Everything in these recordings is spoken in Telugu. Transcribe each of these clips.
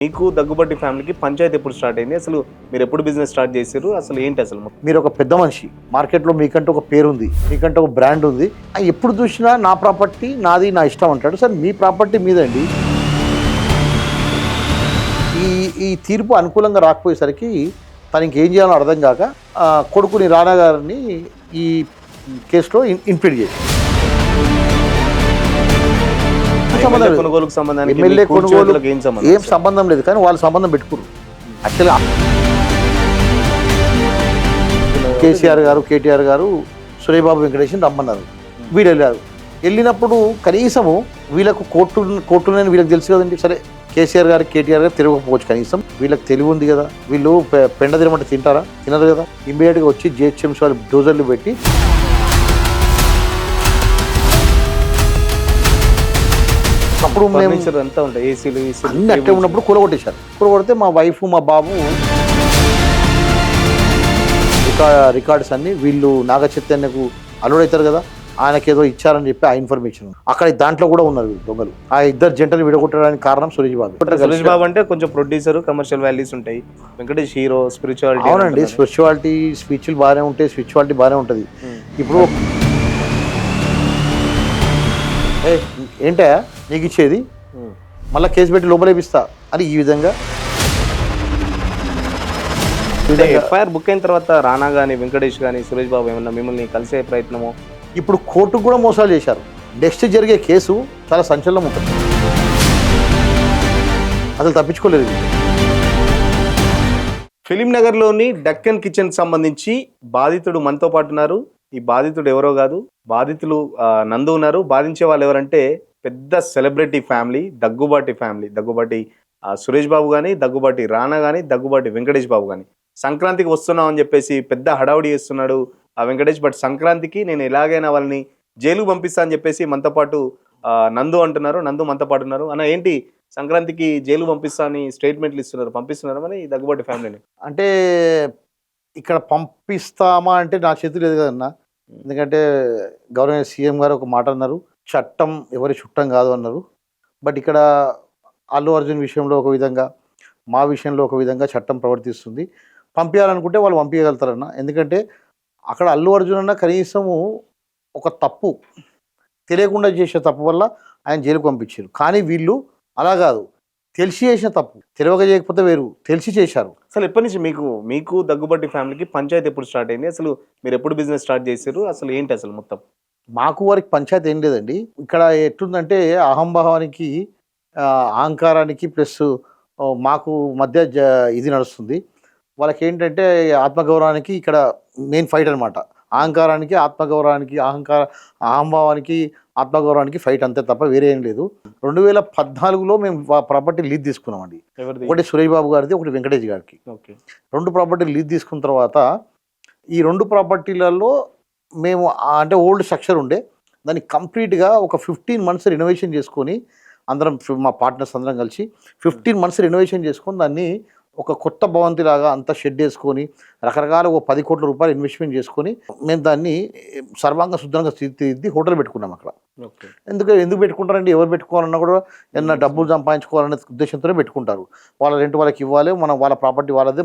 మీకు దగ్గుబాటి ఫ్యామిలీకి పంచాయతీ ఎప్పుడు స్టార్ట్ అయింది? అసలు మీరు ఎప్పుడు బిజినెస్ స్టార్ట్ చేసారు? అసలు ఏంటి అసలు మొత్తం? మీరు ఒక పెద్ద మనిషి, మార్కెట్లో మీకంటే ఒక పేరుంది, మీకంటే ఒక బ్రాండ్ ఉంది. ఎప్పుడు చూసినా నా ప్రాపర్టీ నాది, నా ఇష్టం అంటాడు. సార్ మీ ప్రాపర్టీ మీదండి. ఈ తీర్పు అనుకూలంగా రాకపోయేసరికి తను ఇంకేం చేయాలో అర్థం కాక కొడుకుని రానా గారిని ఈ కేసులో ఇన్ఫ్లీడ్ చేసి కొనుగోలుకు సంబంధానికి ఎమ్మెల్యే మీకు కొనుగోలు కూర్చోవడానికి ఏం సంబంధం? ఏం సంబంధం లేదు, కానీ వాళ్ళు సంబంధం పెట్టుకున్నారు. యాక్చువల్గా కేసీఆర్ గారు, కేటీఆర్ గారు సూర్యబాబు వెంకటేష్ని రమ్మన్నారు. వీళ్ళు వెళ్ళారు. వెళ్ళినప్పుడు కనీసము వీళ్ళకు కోర్టులని వీళ్ళకి తెలుసు కదండి. సరే కేసీఆర్ గారు, కేటీఆర్ గారు తిరగకపోవచ్చు, కనీసం వీళ్ళకి తెలివి ఉంది కదా. వీళ్ళు పెండ తినమంటే తింటారా? తినరు కదా. ఇమ్మీడియట్గా వచ్చి జిహెచ్ఎంసీ వాళ్ళు డోజర్లు పెట్టి అప్పుడు మేము అంతా ఉంటాయి, ఏసీలు అన్ని అట్టే ఉన్నప్పుడు కూలగొట్టేశారు. కూలగొడితే మా వైఫ్, మా బాబు రికార్డ్స్ అన్ని వీళ్ళు నాగ చైతన్యకు అల్లుడు అవుతారు కదా, ఆయనకేదో ఇచ్చారని చెప్పి ఆ ఇన్ఫర్మేషన్ అక్కడ దాంట్లో కూడా ఉన్నారు దొంగలు. ఆ ఇద్దరు జంటలు విడగొట్టడానికి కారణం సురేష్ బాబు. సురేష్ బాబు అంటే కొంచెం ప్రొడ్యూసర్, కమర్షియల్ వాల్యూస్ ఉంటాయి. Venkatesh hero, spirituality. అవునండి, స్పిరిచువాలిటీ, స్పిరిచువల్ బాగానే ఉంటాయి, స్పిరిచువాలిటీ బాగానే ఉంటుంది. ఇప్పుడు ఏంటా నీకు ఇచ్చేది, మళ్ళీ కేసు పెట్టి లోపలేపిస్తా అని ఈ విధంగా ఎఫ్ఐఆర్ బుక్ అయిన తర్వాత రానా కానీ, వెంకటేష్ కానీ, సురేష్ బాబు ఏమన్నా మిమ్మల్ని కలిసే ప్రయత్నమో? ఇప్పుడు కోర్టుకు కూడా మోసాలు చేశారు. నెక్స్ట్ జరిగే కేసు చాలా సంచలనం ఉంటుంది, అసలు తప్పించుకోలేదు. ఫిలిం నగర్లోని డక్కన్ కిచెన్ సంబంధించి బాధితుడు మనతో పాటు ఉన్నారు. ఈ బాధితుడు ఎవరో కాదు, బాధితులు నందు ఉన్నారు. బాధించే వాళ్ళు ఎవరంటే పెద్ద celebrity family, Daggubati family. Daggubati Suresh Babu కానీ, దగ్గుబాటి రానా కానీ, దగ్గుబాటి వెంకటేష్ బాబు కానీ. సంక్రాంతికి వస్తున్నాం అని చెప్పేసి పెద్ద హడావుడి చేస్తున్నాడు ఆ వెంకటేష్. బట్ సంక్రాంతికి నేను ఎలాగైనా వాళ్ళని జైలుకు పంపిస్తా అని చెప్పేసి మనతో పాటు నందు అంటున్నారు. నందు మనతో పాటు ఉన్నారు. అన్న ఏంటి సంక్రాంతికి జైలు పంపిస్తా అని స్టేట్మెంట్లు ఇస్తున్నారు, పంపిస్తున్నారు మరి దగ్గుబాటి ఫ్యామిలీని? అంటే ఇక్కడ పంపిస్తామా అంటే నా చేతులు లేదు కదన్నా. ఎందుకంటే గవర్నమెంట్ సీఎం గారు ఒక మాట అన్నారు, చట్టం ఎవరి చుట్టం కాదు అన్నారు. బట్ ఇక్కడ అల్లు అర్జున్ విషయంలో ఒక విధంగా, మా విషయంలో ఒక విధంగా చట్టం ప్రవర్తిస్తుంది. పంపించాలనుకుంటే వాళ్ళు పంపించగలుగుతారన్న. ఎందుకంటే అక్కడ అల్లు అర్జున్ అన్న కనీసము ఒక తప్పు తెలియకుండా చేసే తప్పు వల్ల ఆయన జైలుకు పంపించారు. కానీ వీళ్ళు అలా కాదు, తెలిసి చేసిన తప్పు, తెలియక చేయకపోతే వేరు, తెలిసి చేశారు. అసలు ఎప్పటి నుంచి మీకు దగ్గుబాటి ఫ్యామిలీకి పంచాయతీ ఎప్పుడు స్టార్ట్ అయింది? అసలు మీరు ఎప్పుడు బిజినెస్ స్టార్ట్ చేశారు? అసలు ఏంటి అసలు మొత్తం? మాకు వారికి పంచాయతీ ఏం లేదండి. ఇక్కడ ఎట్లుందంటే అహంభావానికి, అహంకారానికి ప్లస్ మాకు మధ్య ఇది నడుస్తుంది. వాళ్ళకి ఏంటంటే ఆత్మగౌరవానికి ఇక్కడ మెయిన్ ఫైట్ అనమాట. అహంకారానికి, ఆత్మగౌరవానికి, అహంభావానికి, ఆత్మగౌరవానికి ఫైట్ అంతే తప్ప వేరే ఏం లేదు. 2014లో మేము ప్రాపర్టీ లీజ్ తీసుకున్నామండి. ఒకటి సురేష్ బాబు గారిది, ఒకటి వెంకటేష్ గారికి. 2 ప్రాపర్టీ లీజ్ తీసుకున్న తర్వాత ఈ 2 ప్రాపర్టీలలో మేము అంటే ఓల్డ్ స్ట్రక్చర్ ఉండే దాన్ని కంప్లీట్గా ఒక 15 months రెనోవేషన్ చేసుకొని అందరం, మా పార్ట్నర్స్ అందరం కలిసి 15 months రెనోవేషన్ చేసుకొని దాన్ని ఒక కొత్త భవంతిలాగా అంతా షెడ్ వేసుకొని రకరకాల ఒక 10 కోట్ల రూపాయలు ఇన్వెస్ట్మెంట్ చేసుకొని మేము దాన్ని సర్వాంగ శుద్ధంగా తీర్చిదిద్ది హోటల్ పెట్టుకున్నాం అక్కడ. ఎందుకు పెట్టుకుంటారండి? ఎవరు పెట్టుకోవాలన్నా కూడా ఏమన్నా డబ్బులు సంపాదించుకోవాలనే ఉద్దేశంతోనే పెట్టుకుంటారు. వాళ్ళ రెంట్ వాళ్ళకి ఇవ్వాలి, వాళ్ళ ప్రాపర్టీ వాళ్ళదే,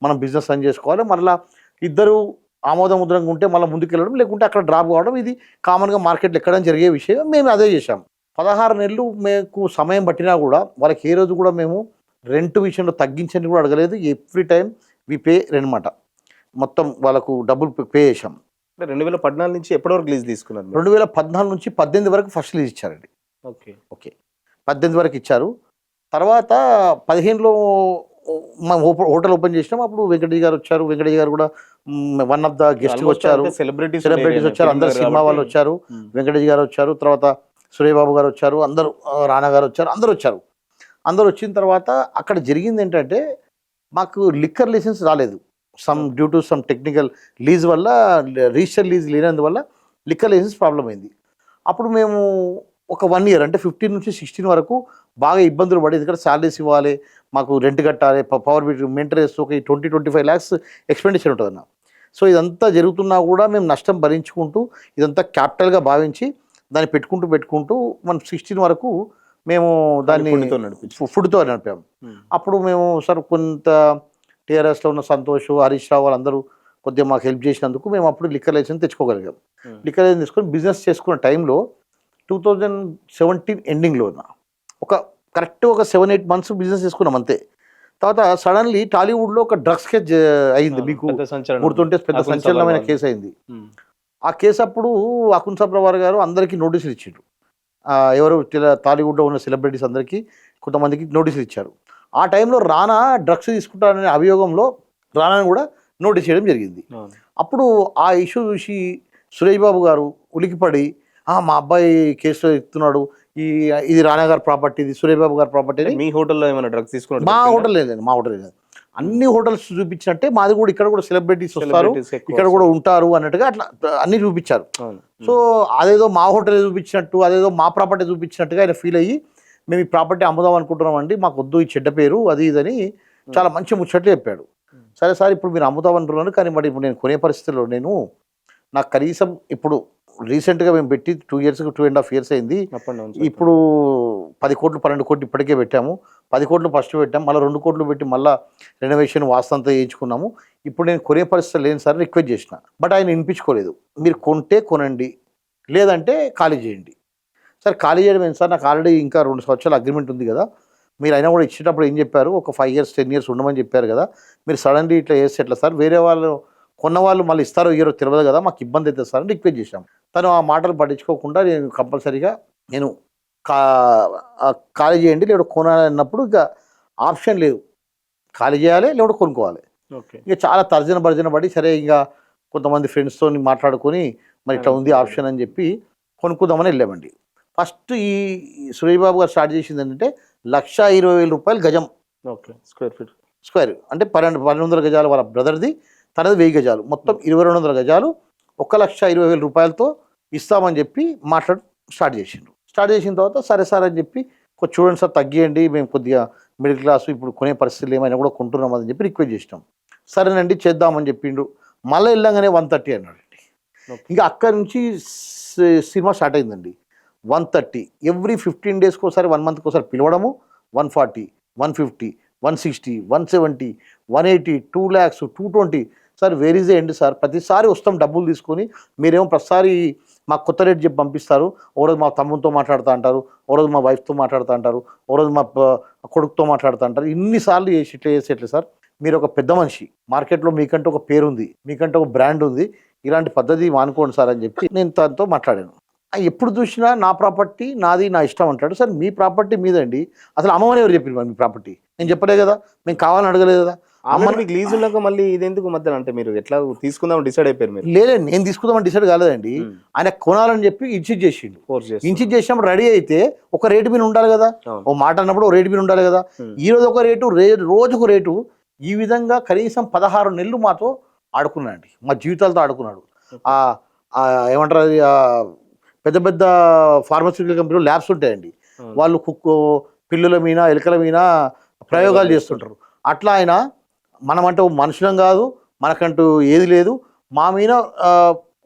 మనం బిజినెస్ రన్ చేసుకోవాలి. మళ్ళీ ఇద్దరు ఆమోదముద్రంగా ఉంటే మళ్ళీ ముందుకెళ్ళడం, లేకుంటే అక్కడ డ్రాప్ కావడం, ఇది కామన్గా మార్కెట్లో ఎక్కడం జరిగే విషయం. మేము అదే చేశాం. 16 నెలలు మీకు సమయం పట్టినా కూడా వాళ్ళకి ఏ రోజు కూడా మేము రెంట్ విషయంలో తగ్గించని కూడా అడగలేదు. ఎవ్రీ టైం వి పే అనమాట. మొత్తం వాళ్ళకు డబ్బులు పే చేశాం. 2014 నుంచి ఎప్పటి వరకు లీజ్ తీసుకున్నారు? 2014 నుంచి 18 వరకు ఫస్ట్ లీజ్ ఇచ్చారండి. ఓకే 18 వరకు ఇచ్చారు. తర్వాత 15లో హోటల్ ఓపెన్ చేసినాం. అప్పుడు వెంకటేష్ గారు వచ్చారు. వెంకటేష్ గారు కూడా వన్ ఆఫ్ ద గెస్ట్ వచ్చారు, సెలబ్రిటీస్ వచ్చారు, అందరు సినిమా వాళ్ళు వచ్చారు. వెంకటేష్ గారు వచ్చారు, తర్వాత సురేష్ బాబు గారు వచ్చారు, అందరూ రానా గారు వచ్చారు, అందరూ వచ్చారు. అందరూ వచ్చిన తర్వాత అక్కడ జరిగింది ఏంటంటే మాకు లిక్కర్ లైసెన్స్ రాలేదు. Due to some technical lease వల్ల, రిజిస్టర్ లీజ్ లేనందువల్ల లిక్కర్ లైసెన్స్ ప్రాబ్లం అయింది. అప్పుడు మేము ఒక 1 year అంటే 15 నుంచి 16 వరకు బాగా ఇబ్బందులు పడి, ఎందుకంటే శాలరీస్ ఇవ్వాలి, మాకు రెంట్ కట్టాలి, పవర్ బిల్, మెయింటెనెన్స్, ఒక 20-25 lakhs ఎక్స్పెండిచర్ ఉంటుందన్న. సో ఇదంతా జరుగుతున్నా కూడా మేము నష్టం భరించుకుంటూ ఇదంతా క్యాపిటల్గా భావించి దాన్ని పెట్టుకుంటూ మనం 16 వరకు మేము దాన్ని ఫుడ్తో నడిపించారు. ఫుడ్తో నడిపాము. అప్పుడు మేము సార్ కొంత టీఆర్ఎస్లో ఉన్న సంతోష్, హరీష్ రావు వాళ్ళందరూ కొద్దిగా మాకు హెల్ప్ చేసినందుకు మేము అప్పుడు లిక్కర్ లైసెన్స్ తెచ్చుకోగలిగాం. లిక్కర్ లైసెన్స్ తీసుకొని బిజినెస్ చేసుకున్న టైంలో 2017 ఎండింగ్లో ఒక కరెక్ట్ ఒక 7-8 months బిజినెస్ చేసుకున్నాం అంతే. తర్వాత సడన్లీ టాలీవుడ్లో ఒక డ్రగ్స్ కేసు అయింది, మీకు గుర్తుంటే పెద్ద సంచలనమైన కేసు అయింది. ఆ కేసు అప్పుడు అకున్ సబ్రవార్ గారు అందరికీ నోటీసులు ఇచ్చారు. ఎవరు టాలీవుడ్లో ఉన్న సెలబ్రిటీస్ అందరికీ కొంతమందికి నోటీసులు ఇచ్చారు. ఆ టైంలో రానా డ్రగ్స్ తీసుకుంటారనే అభియోగంలో రానాని కూడా నోటీస్ చేయడం జరిగింది. అప్పుడు ఆ ఇష్యూ చూసి సురేష్ బాబు గారు ఉలికిపడి మా అబ్బాయి కేసులో ఎత్తున్నాడు, ఇది రానా గారి ప్రాపర్టీ, ఇది సురేష్ బాబు గారి ప్రాపర్టీ. మీ హోటల్లో ఏమైనా డ్రగ్స్ తీసుకున్నారు? మా హోటల్ లేదండి, మా హోటల్ లేదు. అన్ని హోటల్స్ చూపించినట్టే మాది కూడా ఇక్కడ కూడా సెలబ్రిటీస్ వస్తారు, ఇక్కడ కూడా ఉంటారు అన్నట్టుగా అట్లా అన్ని చూపించారు. సో అదేదో మా హోటల్ చూపించినట్టు, అదేదో మా ప్రాపర్టీ చూపించినట్టుగా ఆయన ఫీల్ అయ్యి, మేము ఈ ప్రాపర్టీ అమ్ముదాం అనుకుంటున్నాం అండి, మాకు వద్దు ఈ చెడ్డ పేరు అది ఇదని చాలా మంచి ముచ్చట్లు చెప్పాడు. సరే సార్ ఇప్పుడు మీరు అమ్ముదాం అంటున్నాను, కానీ మరి ఇప్పుడు నేను కొనే పరిస్థితిలో నాకు కనీసం ఇప్పుడు రీసెంట్గా మేము పెట్టి 2 years 2.5 years అయింది. ఇప్పుడు 10 కోట్లు 12 కోట్లు ఇప్పటికే పెట్టాము. 10 కోట్లు ఫస్ట్ పెట్టాము, మళ్ళీ 2 కోట్లు పెట్టి మళ్ళీ రెనోవేషన్ వాస్తంతా చేయించుకున్నాము. ఇప్పుడు నేను కొనే పరిస్థితి లేని సార్ రిక్వెస్ట్ చేసిన, బట్ ఆయన వినిపించుకోలేదు. మీరు కొంటే కొనండి, లేదంటే ఖాళీ చేయండి. సార్ ఖాళీ చేయడం ఏంటి సార్, నాకు ఆల్రెడీ ఇంకా 2 సంవత్సరాల అగ్రిమెంట్ ఉంది కదా, మీరు అయినా కూడా ఇచ్చేటప్పుడు ఏం చెప్పారు, ఒక 5 years 10 years ఉండమని చెప్పారు కదా, మీరు సడన్లీ ఇట్లా చేస్తే ఎట్లా సార్, వేరే వాళ్ళు కొన్న వాళ్ళు మళ్ళీ ఇస్తారో ఇయ్యరో తెలియదు కదా, మాకు ఇబ్బంది అవుతుంది సార్ అని రిక్వెస్ట్ చేశాం. తను ఆ మాటలు పట్టించుకోకుండా నేను కంపల్సరీగా నేను ఖాళీ చేయండి లేదా కొనాలన్నప్పుడు ఇక ఆప్షన్ లేదు, ఖాళీ చేయాలి లేదా కొనుక్కోవాలి. ఇక చాలా తర్జన పడి సరే ఇక కొంతమంది ఫ్రెండ్స్తో మాట్లాడుకొని మరి ఇట్లా ఉంది ఆప్షన్ అని చెప్పి కొనుక్కుందామని వెళ్ళామండి. ఫస్ట్ ఈ సురేష్ బాబు గారు స్టార్ట్ చేసింది ఏంటంటే 1,20,000 గజం, స్క్వేర్ అంటే 1200 గజాలు వాళ్ళ బ్రదర్ది, తనది 1000 గజాలు, మొత్తం 2200 గజాలు 1,20,000 ఇస్తామని చెప్పి స్టార్ట్ చేసిన తర్వాత సరే సార్ అని చెప్పి చూడండి సార్ తగ్గియండి, మేము కొద్దిగా మిడిల్ క్లాసు ఇప్పుడు కొనే పరిస్థితులు ఏమైనా కూడా కొంటున్నాం అని చెప్పి రిక్వెస్ట్ చేసినాం. సరేనండి చేద్దామని చెప్పిండు. మళ్ళీ వెళ్ళంగానే 130 అన్నాడండి. ఇంకా అక్కడి నుంచి సినిమా స్టార్ట్ అయిందండి. 130 ఎవ్రీ 15 days ఒకసారి 1 month ఒకసారి పిలవడము, 140 150 160 170 180 2 lakhs 220. Sir where is the end sir, ప్రతిసారి వస్తాం డబ్బులు తీసుకొని, మీరేమో ప్రతిసారి మాకు కొత్త రేట్ చెప్పి పంపిస్తారు. ఓరోజు మా తమ్ముతో మాట్లాడుతూ అంటారు, ఓరోజు మా వైఫ్తో మాట్లాడుతూ అంటారు, ఓరోజు మా కొడుకుతో మాట్లాడుతూ అంటారు. ఇన్నిసార్లు చేసేట్లే సార్, మీరు ఒక పెద్ద మనిషి, మార్కెట్లో మీకంటే ఒక పేరు ఉంది, మీకంటే ఒక బ్రాండ్ ఉంది, ఇలాంటి పద్ధతి మానుకోండి సార్ అని చెప్పి నేను తనతో మాట్లాడాను. ఎప్పుడు చూసినా నా ప్రాపర్టీ నాది, నా ఇష్టం అంటాడు. సార్ మీ ప్రాపర్టీ మీదండి, అసలు అమ్మమని ఎవరు చెప్పింది మీ ప్రాపర్టీ, నేను చెప్పలే కదా, మేము కావాలని అడగలేదు కదా. మీకు లీజ్ ఉన్నాక మళ్ళీ ఇదెందుకు మధ్యలో, అంటే మీరు ఎట్లా తీసుకుందాం డిసైడ్ అయిపోయారు మీరు? లేదండి, నేను తీసుకుందామని డిసైడ్ కాలేదండి, ఆయన కొనాలని చెప్పి ఇన్సిస్ట్ చేసిండు. ఇన్సిస్ట్ చేసినప్పుడు రెడీ అయితే ఒక రేటు మీద ఉండాలి కదా, ఓ మాట అన్నప్పుడు ఓ రేటు మీద ఉండాలి కదా. ఈ రోజు ఒక రేటు, రోజుకు రేటు, ఈ విధంగా కనీసం 16 నెలలు మాతో ఆడుకున్నాడండి, మా జీవితాలతో ఆడుకున్నాడు. ఏమంటారు అది, పెద్ద పెద్ద ఫార్మస్యూటికల్ కంపెనీలో ల్యాబ్స్ ఉంటాయండి, వాళ్ళు పిల్లుల మీద ఎలుకల మీద ప్రయోగాలు చేస్తుంటారు. అట్లా మనమంటే మనుషులం కాదు, మనకంటూ ఏది లేదు, మా మీద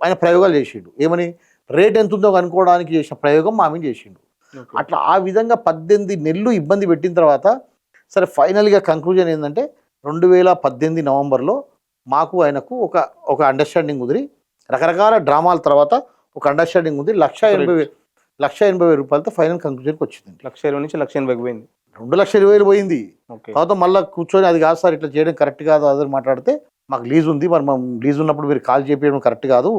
ఆయన ప్రయోగాలు చేసిండు. ఏమని రేట్ ఎంత ఉందో కనుక్కోవడానికి చేసిన ప్రయోగం మా మీద చేసిండు. అట్లా ఆ విధంగా 18 నెలలు ఇబ్బంది పెట్టిన తర్వాత సరే ఫైనల్గా కంక్లూజన్ ఏంటంటే 2018 నవంబర్లో మాకు ఆయనకు ఒక అండర్స్టాండింగ్ కుదిరి, రకరకాల డ్రామాల తర్వాత ఒక అండర్స్టాండింగ్ ఉంది. 1,80,000 ఫైనల్ కంక్లూజన్కి వచ్చింది. 1,20,000 నుంచి 1,80,000 పోయింది, 2,20,000 పోయింది. తర్వాత మళ్ళీ కూర్చొని అది కాదు సార్ ఇట్లా చేయడం కరెక్ట్ కాదు అదని మాట్లాడితే, మాకు లీజ్ ఉంది, మరి మనం లీజ్ ఉన్నప్పుడు మీరు కాల్ చేయడం కరెక్ట్ కాదు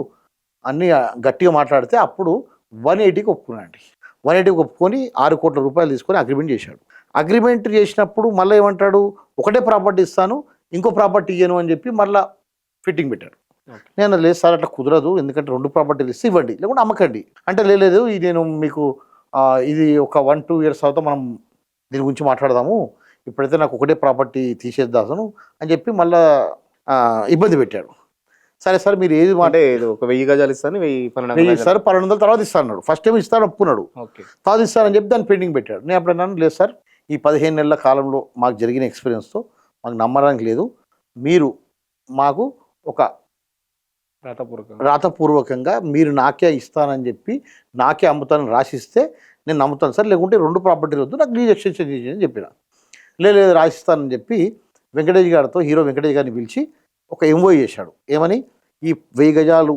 అన్ని గట్టిగా మాట్లాడితే అప్పుడు 180కి ఒప్పుకున్నాండి. 180కి ఒప్పుకొని 6 కోట్ల రూపాయలు తీసుకొని అగ్రిమెంట్ చేశాడు. అగ్రిమెంట్ చేసినప్పుడు మళ్ళీ ఏమంటాడు, ఒకటే ప్రాపర్టీ ఇస్తాను, ఇంకో ప్రాపర్టీ ఇయ్యను అని చెప్పి మళ్ళీ ఫిట్టింగ్ పెట్టాడు. నేను లేదు సార్ అట్లా కుదరదు, ఎందుకంటే 2 ప్రాపర్టీలు ఇస్తే ఇవ్వండి, లేకుంటే అమ్మకండి అంటే, లేదు నేను మీకు ఇది ఒక 1-2 years తర్వాత మనం దీని గురించి మాట్లాడదాము, ఇప్పుడైతే నాకు ఒకటే ప్రాపర్టీ తీసేద్దాను అని చెప్పి మళ్ళీ ఇబ్బంది పెట్టాడు. సరే సార్ మీరు ఏది అంటే ఒక 1000 గజాలు ఇస్తాను, 1000 ఇస్తారు, 1200 తర్వాత ఇస్తాను, ఫస్ట్ టైం ఇస్తాను ఒప్పుకున్నాడు, తర్వాత ఇస్తానని చెప్పి దాన్ని పెండింగ్ పెట్టాడు. నేను అప్పుడు అన్నాను, లేదు సార్ ఈ 15 నెలల కాలంలో మాకు జరిగిన ఎక్స్పీరియన్స్తో మాకు నమ్మడానికి లేదు, మీరు మాకు ఒక రాతపూర్వకంగా మీరు నాకే ఇస్తానని చెప్పి నాకే అమ్ముతానని రాసిస్తే నేను నమ్ముతాను సార్, లేకుంటే 2 ప్రాపర్టీలు వద్దు, నాకు లీజ్ ఎక్స్టెన్షన్ చేయండి అని చెప్పిన. లేదు రాసిస్తానని చెప్పి వెంకటేష్ గారితో, హీరో వెంకటేష్ గారిని పిలిచి ఒక ఎంఓ చేశాడు. ఏమని, ఈ 1000 గజాలు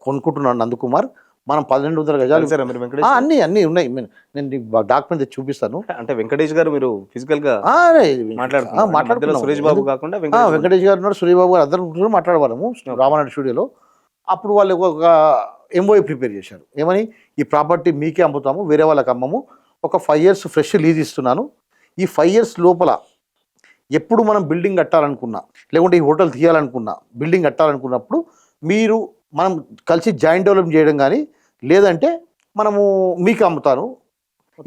కొనుక్కుంటున్నాడు నందకుమార్, మనం 1200 గజాలు. కలిసారా మీరు వెంకటేష్? అన్నీ ఉన్నాయి, నేను డాక్యుమెంట్ తెచ్చి చూపిస్తాను. అంటే వెంకటేష్ గారు మీరు ఫిజికల్ గా మాట్లాడుకున్నాం. సురేష్ బాబు కాకుండా వెంకటేష్ గారు ఉన్నారు, సూర్యబాబు గారు, అందరూ మాట్లాడవాళ్ళము రామానాయుడు స్టూడియోలో. అప్పుడు వాళ్ళు ఒక ఎంఓఏ ప్రిపేర్ చేశారు. ఏమని, ఈ ప్రాపర్టీ మీకే అమ్ముతాము, వేరే వాళ్ళకి అమ్మము, ఒక 5 years ఫ్రెష్ లీజ్ ఇస్తున్నాను. ఈ 5 years లోపల ఎప్పుడు మనం బిల్డింగ్ కట్టాలనుకున్నా, లేకుంటే ఈ హోటల్ తీయాలనుకున్నా, బిల్డింగ్ కట్టాలనుకున్నప్పుడు మీరు మనం కలిసి జాయింట్ డెవలప్ చేయడం, కానీ లేదంటే మనము మీకు అమ్ముతాను,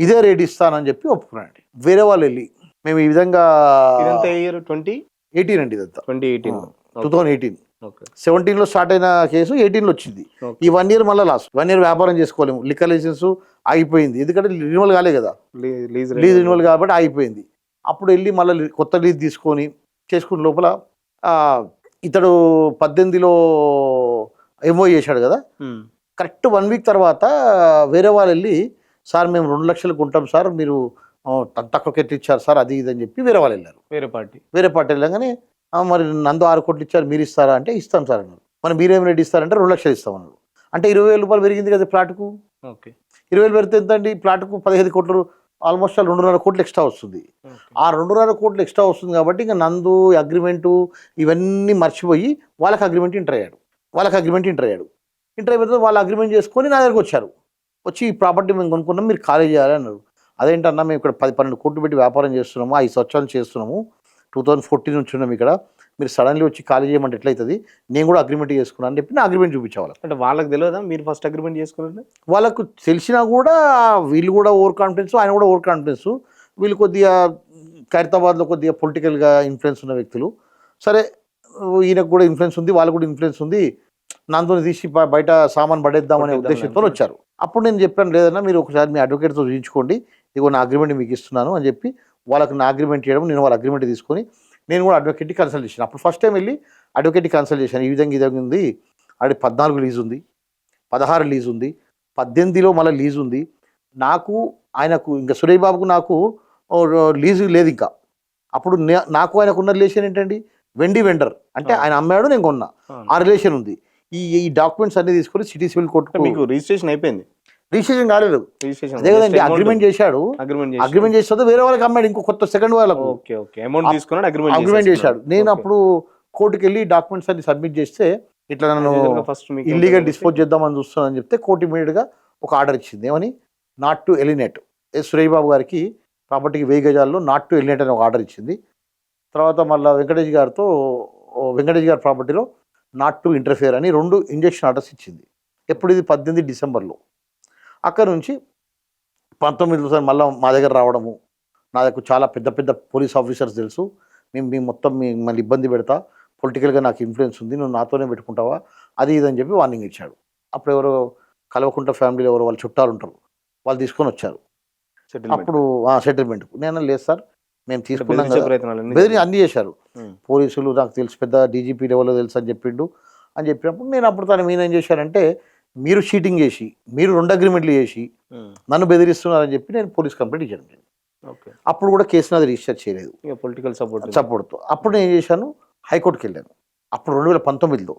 ఇదే రేట్ ఇస్తానని చెప్పి ఒప్పుకున్నాండి. వేరే వాళ్ళు వెళ్ళి మేము ఈ విధంగా 2018 అండి, ఇదంతా 2018. 17లో స్టార్ట్ అయిన కేసు 18లో వచ్చింది. ఈ 1 year మళ్ళీ లాస్ట్. 1 year వ్యాపారం చేసుకోలేము, లిక్కర్ లైసెన్స్ ఆగిపోయింది, ఎందుకంటే రిన్యూవల్ కాలే కదా, లీజ్ రిన్యూవల్ కాబట్టి ఆగిపోయింది. అప్పుడు వెళ్ళి మళ్ళీ కొత్త లీజ్ తీసుకొని చేసుకున్న లోపల ఇతడు 18లో ఎంఓ చేశాడు కదా. కరెక్ట్ 1 week తర్వాత వేరే వాళ్ళు వెళ్ళి, సార్ మేము 2 లక్షలకు ఉంటాం సార్, మీరు తక్కువ ఎట్లు ఇచ్చారు సార్, అది ఇది అని చెప్పి వేరే వాళ్ళు వెళ్ళారు. వేరే పార్టీ వెళ్ళగానే, మరి నందు 6 కోట్లు ఇచ్చారు, మీరు ఇస్తారా అంటే ఇస్తాం సార్ అన్నారు. మరి మీరేం రేట్ ఇస్తారంటే 2 లక్షలు ఇస్తామన్నారు. అంటే 20,000 రూపాయలు పెరిగింది కదా ప్లాట్కు. 20,000 పెడితే ఎంత అండి, ప్లాట్కు 15 కోట్లు, ఆల్మోస్ట్ 2.5 కోట్లు ఎక్స్ట్రా వస్తుంది. ఆ 2.5 కోట్లు ఎక్స్ట్రా వస్తుంది కాబట్టి ఇంకా నందు అగ్రిమెంటు ఇవన్నీ మర్చిపోయి వాళ్ళకి అగ్రిమెంట్ ఎంటర్ అయ్యాడు. ఎంటర్ అయిపోతే వాళ్ళు అగ్రిమెంట్ చేసుకొని నా దగ్గరకు వచ్చారు. వచ్చి ఈ ప్రాపర్టీ మేము కొనుక్కున్నాం, మీరు ఖాళీ చేయాలి అన్నారు. అదేంటన్నా, మేము ఇక్కడ 10-12 కోట్లు పెట్టి వ్యాపారం చేస్తున్నాము, 5 సంవత్సరాలు చేస్తున్నాము, 2014 నుంచి ఉన్నాం ఇక్కడ, మీరు సడన్లీ వచ్చి ఖాళీ చేయమంటే ఎట్లయితుంది, నేను కూడా అగ్రిమెంట్ చేసుకున్నాను అని చెప్పి నా అగ్రిమెంట్ చూపించేవాళ్ళు. అంటే వాళ్ళకి తెలియదా మీరు ఫస్ట్ అగ్రిమెంట్ చేసుకున్నారు? వాళ్ళకు తెలిసినా కూడా వీళ్ళు కూడా ఓవర్ కాన్ఫిడెన్స్, ఆయన కూడా ఓవర్ కాన్ఫిడెన్స్. వీళ్ళు కొద్దిగా ఖైరతాబాద్లో కొద్దిగా పొలిటికల్గా ఇన్ఫ్లుయెన్స్ ఉన్న వ్యక్తులు. సరే, ఈయనకు కూడా ఇన్ఫ్లుయెన్స్ ఉంది, వాళ్ళకు కూడా ఇన్ఫ్లుయెన్స్ ఉంది, నాతో తీసి బయట సామాన్ పడేద్దామనే ఉద్దేశంతో వచ్చారు. అప్పుడు నేను చెప్పాను, లేదన్నా మీరు ఒకసారి మీ అడ్వకేట్తో చూపించుకోండి, ఇదిగో నా అగ్రిమెంట్ మీకు ఇస్తున్నాను అని చెప్పి వాళ్ళకి నా అగ్రిమెంట్ చేయడం, నేను వాళ్ళ అగ్రిమెంట్ తీసుకొని నేను కూడా అడ్వకేట్కి కన్సల్ట్ చేశాను. అప్పుడు ఫస్ట్ టైం వెళ్ళి అడ్వకేట్కి కన్సల్ట్ చేశాను. ఈ విధంగా ఉంది, ఆడి 14 లీజ్ ఉంది, 16 లీజ్ ఉంది, 18లో మళ్ళీ లీజ్ ఉంది. నాకు ఆయనకు ఇంకా సురేష్ బాబుకు నాకు లీజు లేదు ఇంకా. అప్పుడు నాకు ఆయనకు ఉన్న రిలేషన్ ఏంటండి, వెండర్ అంటే ఆయన అమ్మాడు, నేను కొన్నా, ఆ రిలేషన్ ఉంది. ఈ డాక్యుమెంట్స్ అన్ని తీసుకొని సిటీ సివిల్ కోర్టు. మీకు రిజిస్ట్రేషన్ అయిపోయింది? రిజిస్ట్రేషన్ కాలేదు, అదే కదండి, అగ్రిమెంట్ చేశాడు. అగ్రిమెంట్ చేస్తే వేరే వాళ్ళకి అమ్మాడు, ఇంకో కొత్త సెకండ్ వాళ్ళకు అగ్రిమెంట్ చేశాడు. నేను అప్పుడు కోర్టుకి వెళ్ళి డాక్యుమెంట్స్ అన్ని సబ్మిట్ చేస్తే, ఇట్లా నన్ను ఇల్లీగల్ డిస్పోజ్ చేద్దామని చూస్తున్నానని చెప్తే కోర్టు ఇమీడియట్గా ఒక ఆర్డర్ ఇచ్చింది. ఏమని, నాట్ టు ఎలినేట్. సురేష్ బాబు గారికి ప్రాపర్టీకి 1000 గజాల్లో నాట్ టు ఎలినేట్ అని ఒక ఆర్డర్ ఇచ్చింది. తర్వాత మళ్ళీ వెంకటేష్ గారి ప్రాపర్టీలో నాట్ టు ఇంటర్ఫియర్ అని 2 ఇంజెక్షన్ ఆర్డర్స్ ఇచ్చింది. ఎప్పుడు ఇది 18 డిసెంబర్లో. అక్కడ నుంచి 19 మళ్ళీ మా దగ్గర రావడము, నా దగ్గర చాలా పెద్ద పెద్ద పోలీస్ ఆఫీసర్స్ తెలుసు, మేము మొత్తం మళ్ళీ ఇబ్బంది పెడతా, పొలిటికల్గా నాకు ఇన్ఫ్లుయెన్స్ ఉంది, నువ్వు నాతోనే పెట్టుకుంటావా, అది ఇదని చెప్పి వార్నింగ్ ఇచ్చాడు. అప్పుడు ఎవరో కల్వకుంట్ల ఫ్యామిలీలో ఎవరో వాళ్ళ చుట్టాలు ఉంటారు, వాళ్ళు తీసుకొని వచ్చారు. అప్పుడు సెటిల్మెంట్కు నేను, లేదు సార్ మేము తీసుకున్నాం బెదిరి అన్నీ చేశారు పోలీసులు, నాకు తెలుసు పెద్ద డీజీపీ లెవెల్లో తెలుసు అని చెప్పినప్పుడు నేను అప్పుడు తను మీనేం చేశానంటే, మీరు చీటింగ్ చేసి, మీరు 2 అగ్రిమెంట్లు చేసి నన్ను బెదిరిస్తున్నారని చెప్పి నేను పోలీస్ కంప్లైంట్ ఇచ్చాను. అప్పుడు కూడా కేసు నాది రిజిస్టర్ చేయలేదు, పొలిటికల్ సపోర్ట్తో. అప్పుడు నేను ఏం చేశాను, హైకోర్టుకి వెళ్ళాను. అప్పుడు 2019లో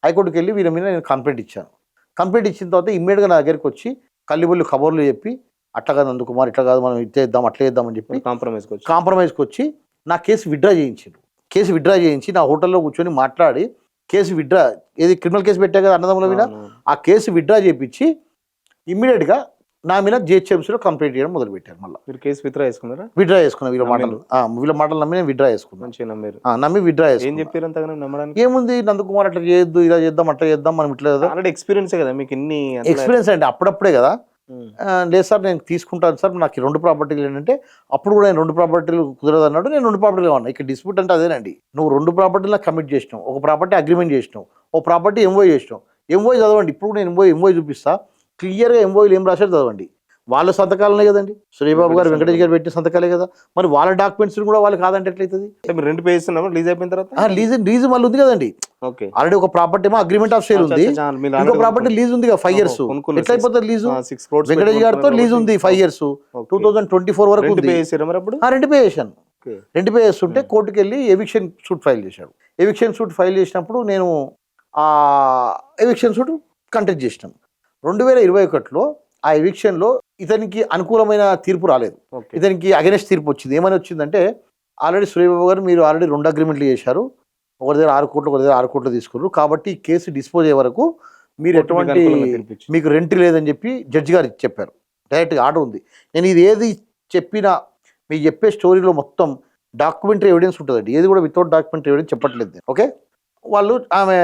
హైకోర్టుకి వెళ్ళి వీళ్ళ మీద నేను కంప్లైంట్ ఇచ్చాను. కంప్లైంట్ ఇచ్చిన తర్వాత ఇమ్మీడియట్గా నా దగ్గరికి వచ్చి కల్లిబొల్లి ఖబర్లు చెప్పి, అట్లా కాదు నందకుమార్, ఇట్లా కాదు, మనం ఇది చేద్దాం, అట్లా చేద్దామని చెప్పి కాంప్రమైజ్కి వచ్చి నా కేసు విత్డ్రా చేయించారు. కేసు విత్డ్రా చేయించి నా హోటల్లో కూర్చొని మాట్లాడి కేసు విత్డ్రా, ఏది క్రిమినల్ కేసు పెట్టా కదా అన్నదమ్ముల మీద, ఆ కేసు విత్డ్రా చేయించి ఇమ్మీడియట్గా నా మీద జిహెచ్ఎంసీలో కంప్లైంట్ చేయడం మొదలుపెట్టారు. మళ్ళీ మీరు కేసు విత్డ్రా చేసుకున్నారా? విత్డ్రా చేసుకున్నా, వీళ్ళ మాటలు నమ్మి నేను విత్డ్రా చేసుకున్నాను. నమ్మి విత్డ్రా చేసుకున్నాను. ఏముంది, నందకుమార్ అట్లా చేయొద్దు, ఇలా చేద్దాం, అట్లా చేద్దాం, మనం ఇట్లా ఎక్స్పీరియన్స్ కదా మీకు, ఎక్స్పీరియన్స్ అంటే అప్పుడప్పుడే కదా. లేదు సార్ నేను తీసుకుంటాను సార్, నాకు 2 ప్రాపర్టీలు ఏంటంటే, అప్పుడు కూడా నేను 2 ప్రాపర్టీలు కుదరదు అన్నాడు, నేను 2 ప్రాపర్టీలు ఉన్నా. ఇక్కడ డిస్ప్యూట్ అంటే అదేనండి, నువ్వు 2 ప్రాపర్టీలు కమిట్ చేసినావు, ఒక ప్రాపర్టీ అగ్రిమెంట్ చేసినావు, ఒక ప్రాపర్టీ ఎంఓఐ చేసినావు. ఎంఓఐ చదవండి, ఇప్పుడు నేను ఎంఓఐ చూపిస్తా, క్లియర్గా ఎంఓఐలు ఏం రాశారు చదవండి. వాళ్ళ సంతకాలనే కదండి, శ్రీబాబు గారు వెంకటేష్ గారు పెట్టిన సంతకాలే కదా. మరి వాళ్ళ డాక్యుమెంట్స్ కూడా వాళ్ళు కాదంటే ఎట్లయితుంది? అంటే మీరు రెంట్ పే చేస్తున్నామా లీజ్ అయిపోయిన తర్వాత? లీజ్ మళ్ళీ ఉంది కదండి. ఓకే. ఆల్రెడీ ఒక ప్రాపర్టీ ఏమో అగ్రిమెంట్ ఆఫ్ సేల్ ఉంది, ఇంకో ప్రాపర్టీ లీజ్ ఉంది కదా 5 years. ఎట్లా అయిపోతుంది లీజు? వెంకటేష్ గారితో లీజ్ ఉంది 5 years, 2024 వరకు ఉంది. రెంట్ పే చేశాను. రెంట్ పే చేస్తుంటే కోర్టుకు వెళ్ళి ఎవిక్షన్ సూట్ ఫైల్ చేశాడు. ఎవిక్షన్ సూట్ ఫైల్ చేసినప్పుడు నేను ఆ ఎవిక్షన్ సూట్ కంటెస్ట్ చేసినాను. 2021లో ఆ ఎవిక్షన్లో ఇతనికి అనుకూలమైన తీర్పు రాలేదు, ఇతనికి అగెనెస్ట్ తీర్పు వచ్చింది. ఏమని వచ్చిందంటే, ఆల్రెడీ సూర్యబాబు గారు మీరు ఆల్రెడీ 2 అగ్రిమెంట్లు చేశారు, ఒకరి దగ్గర 6 కోట్లు, ఒకరి దగ్గర 6 కోట్లు తీసుకున్నారు, కాబట్టి ఈ కేసు డిస్పోజ్ అయ్యే వరకు మీరు ఎటువంటి మీకు రెంట్ లేదని చెప్పి జడ్జి గారు చెప్పారు. డైరెక్ట్గా ఆర్డర్ ఉంది. నేను ఇది ఏది చెప్పినా మీకు చెప్పే స్టోరీలో మొత్తం డాక్యుమెంటరీ ఎవిడెన్స్ ఉంటుందండి, ఏది కూడా వితౌట్ డాక్యుమెంటరీ ఎవిడెన్స్ చెప్పట్లేదు. ఓకే, వాళ్ళు ఆమె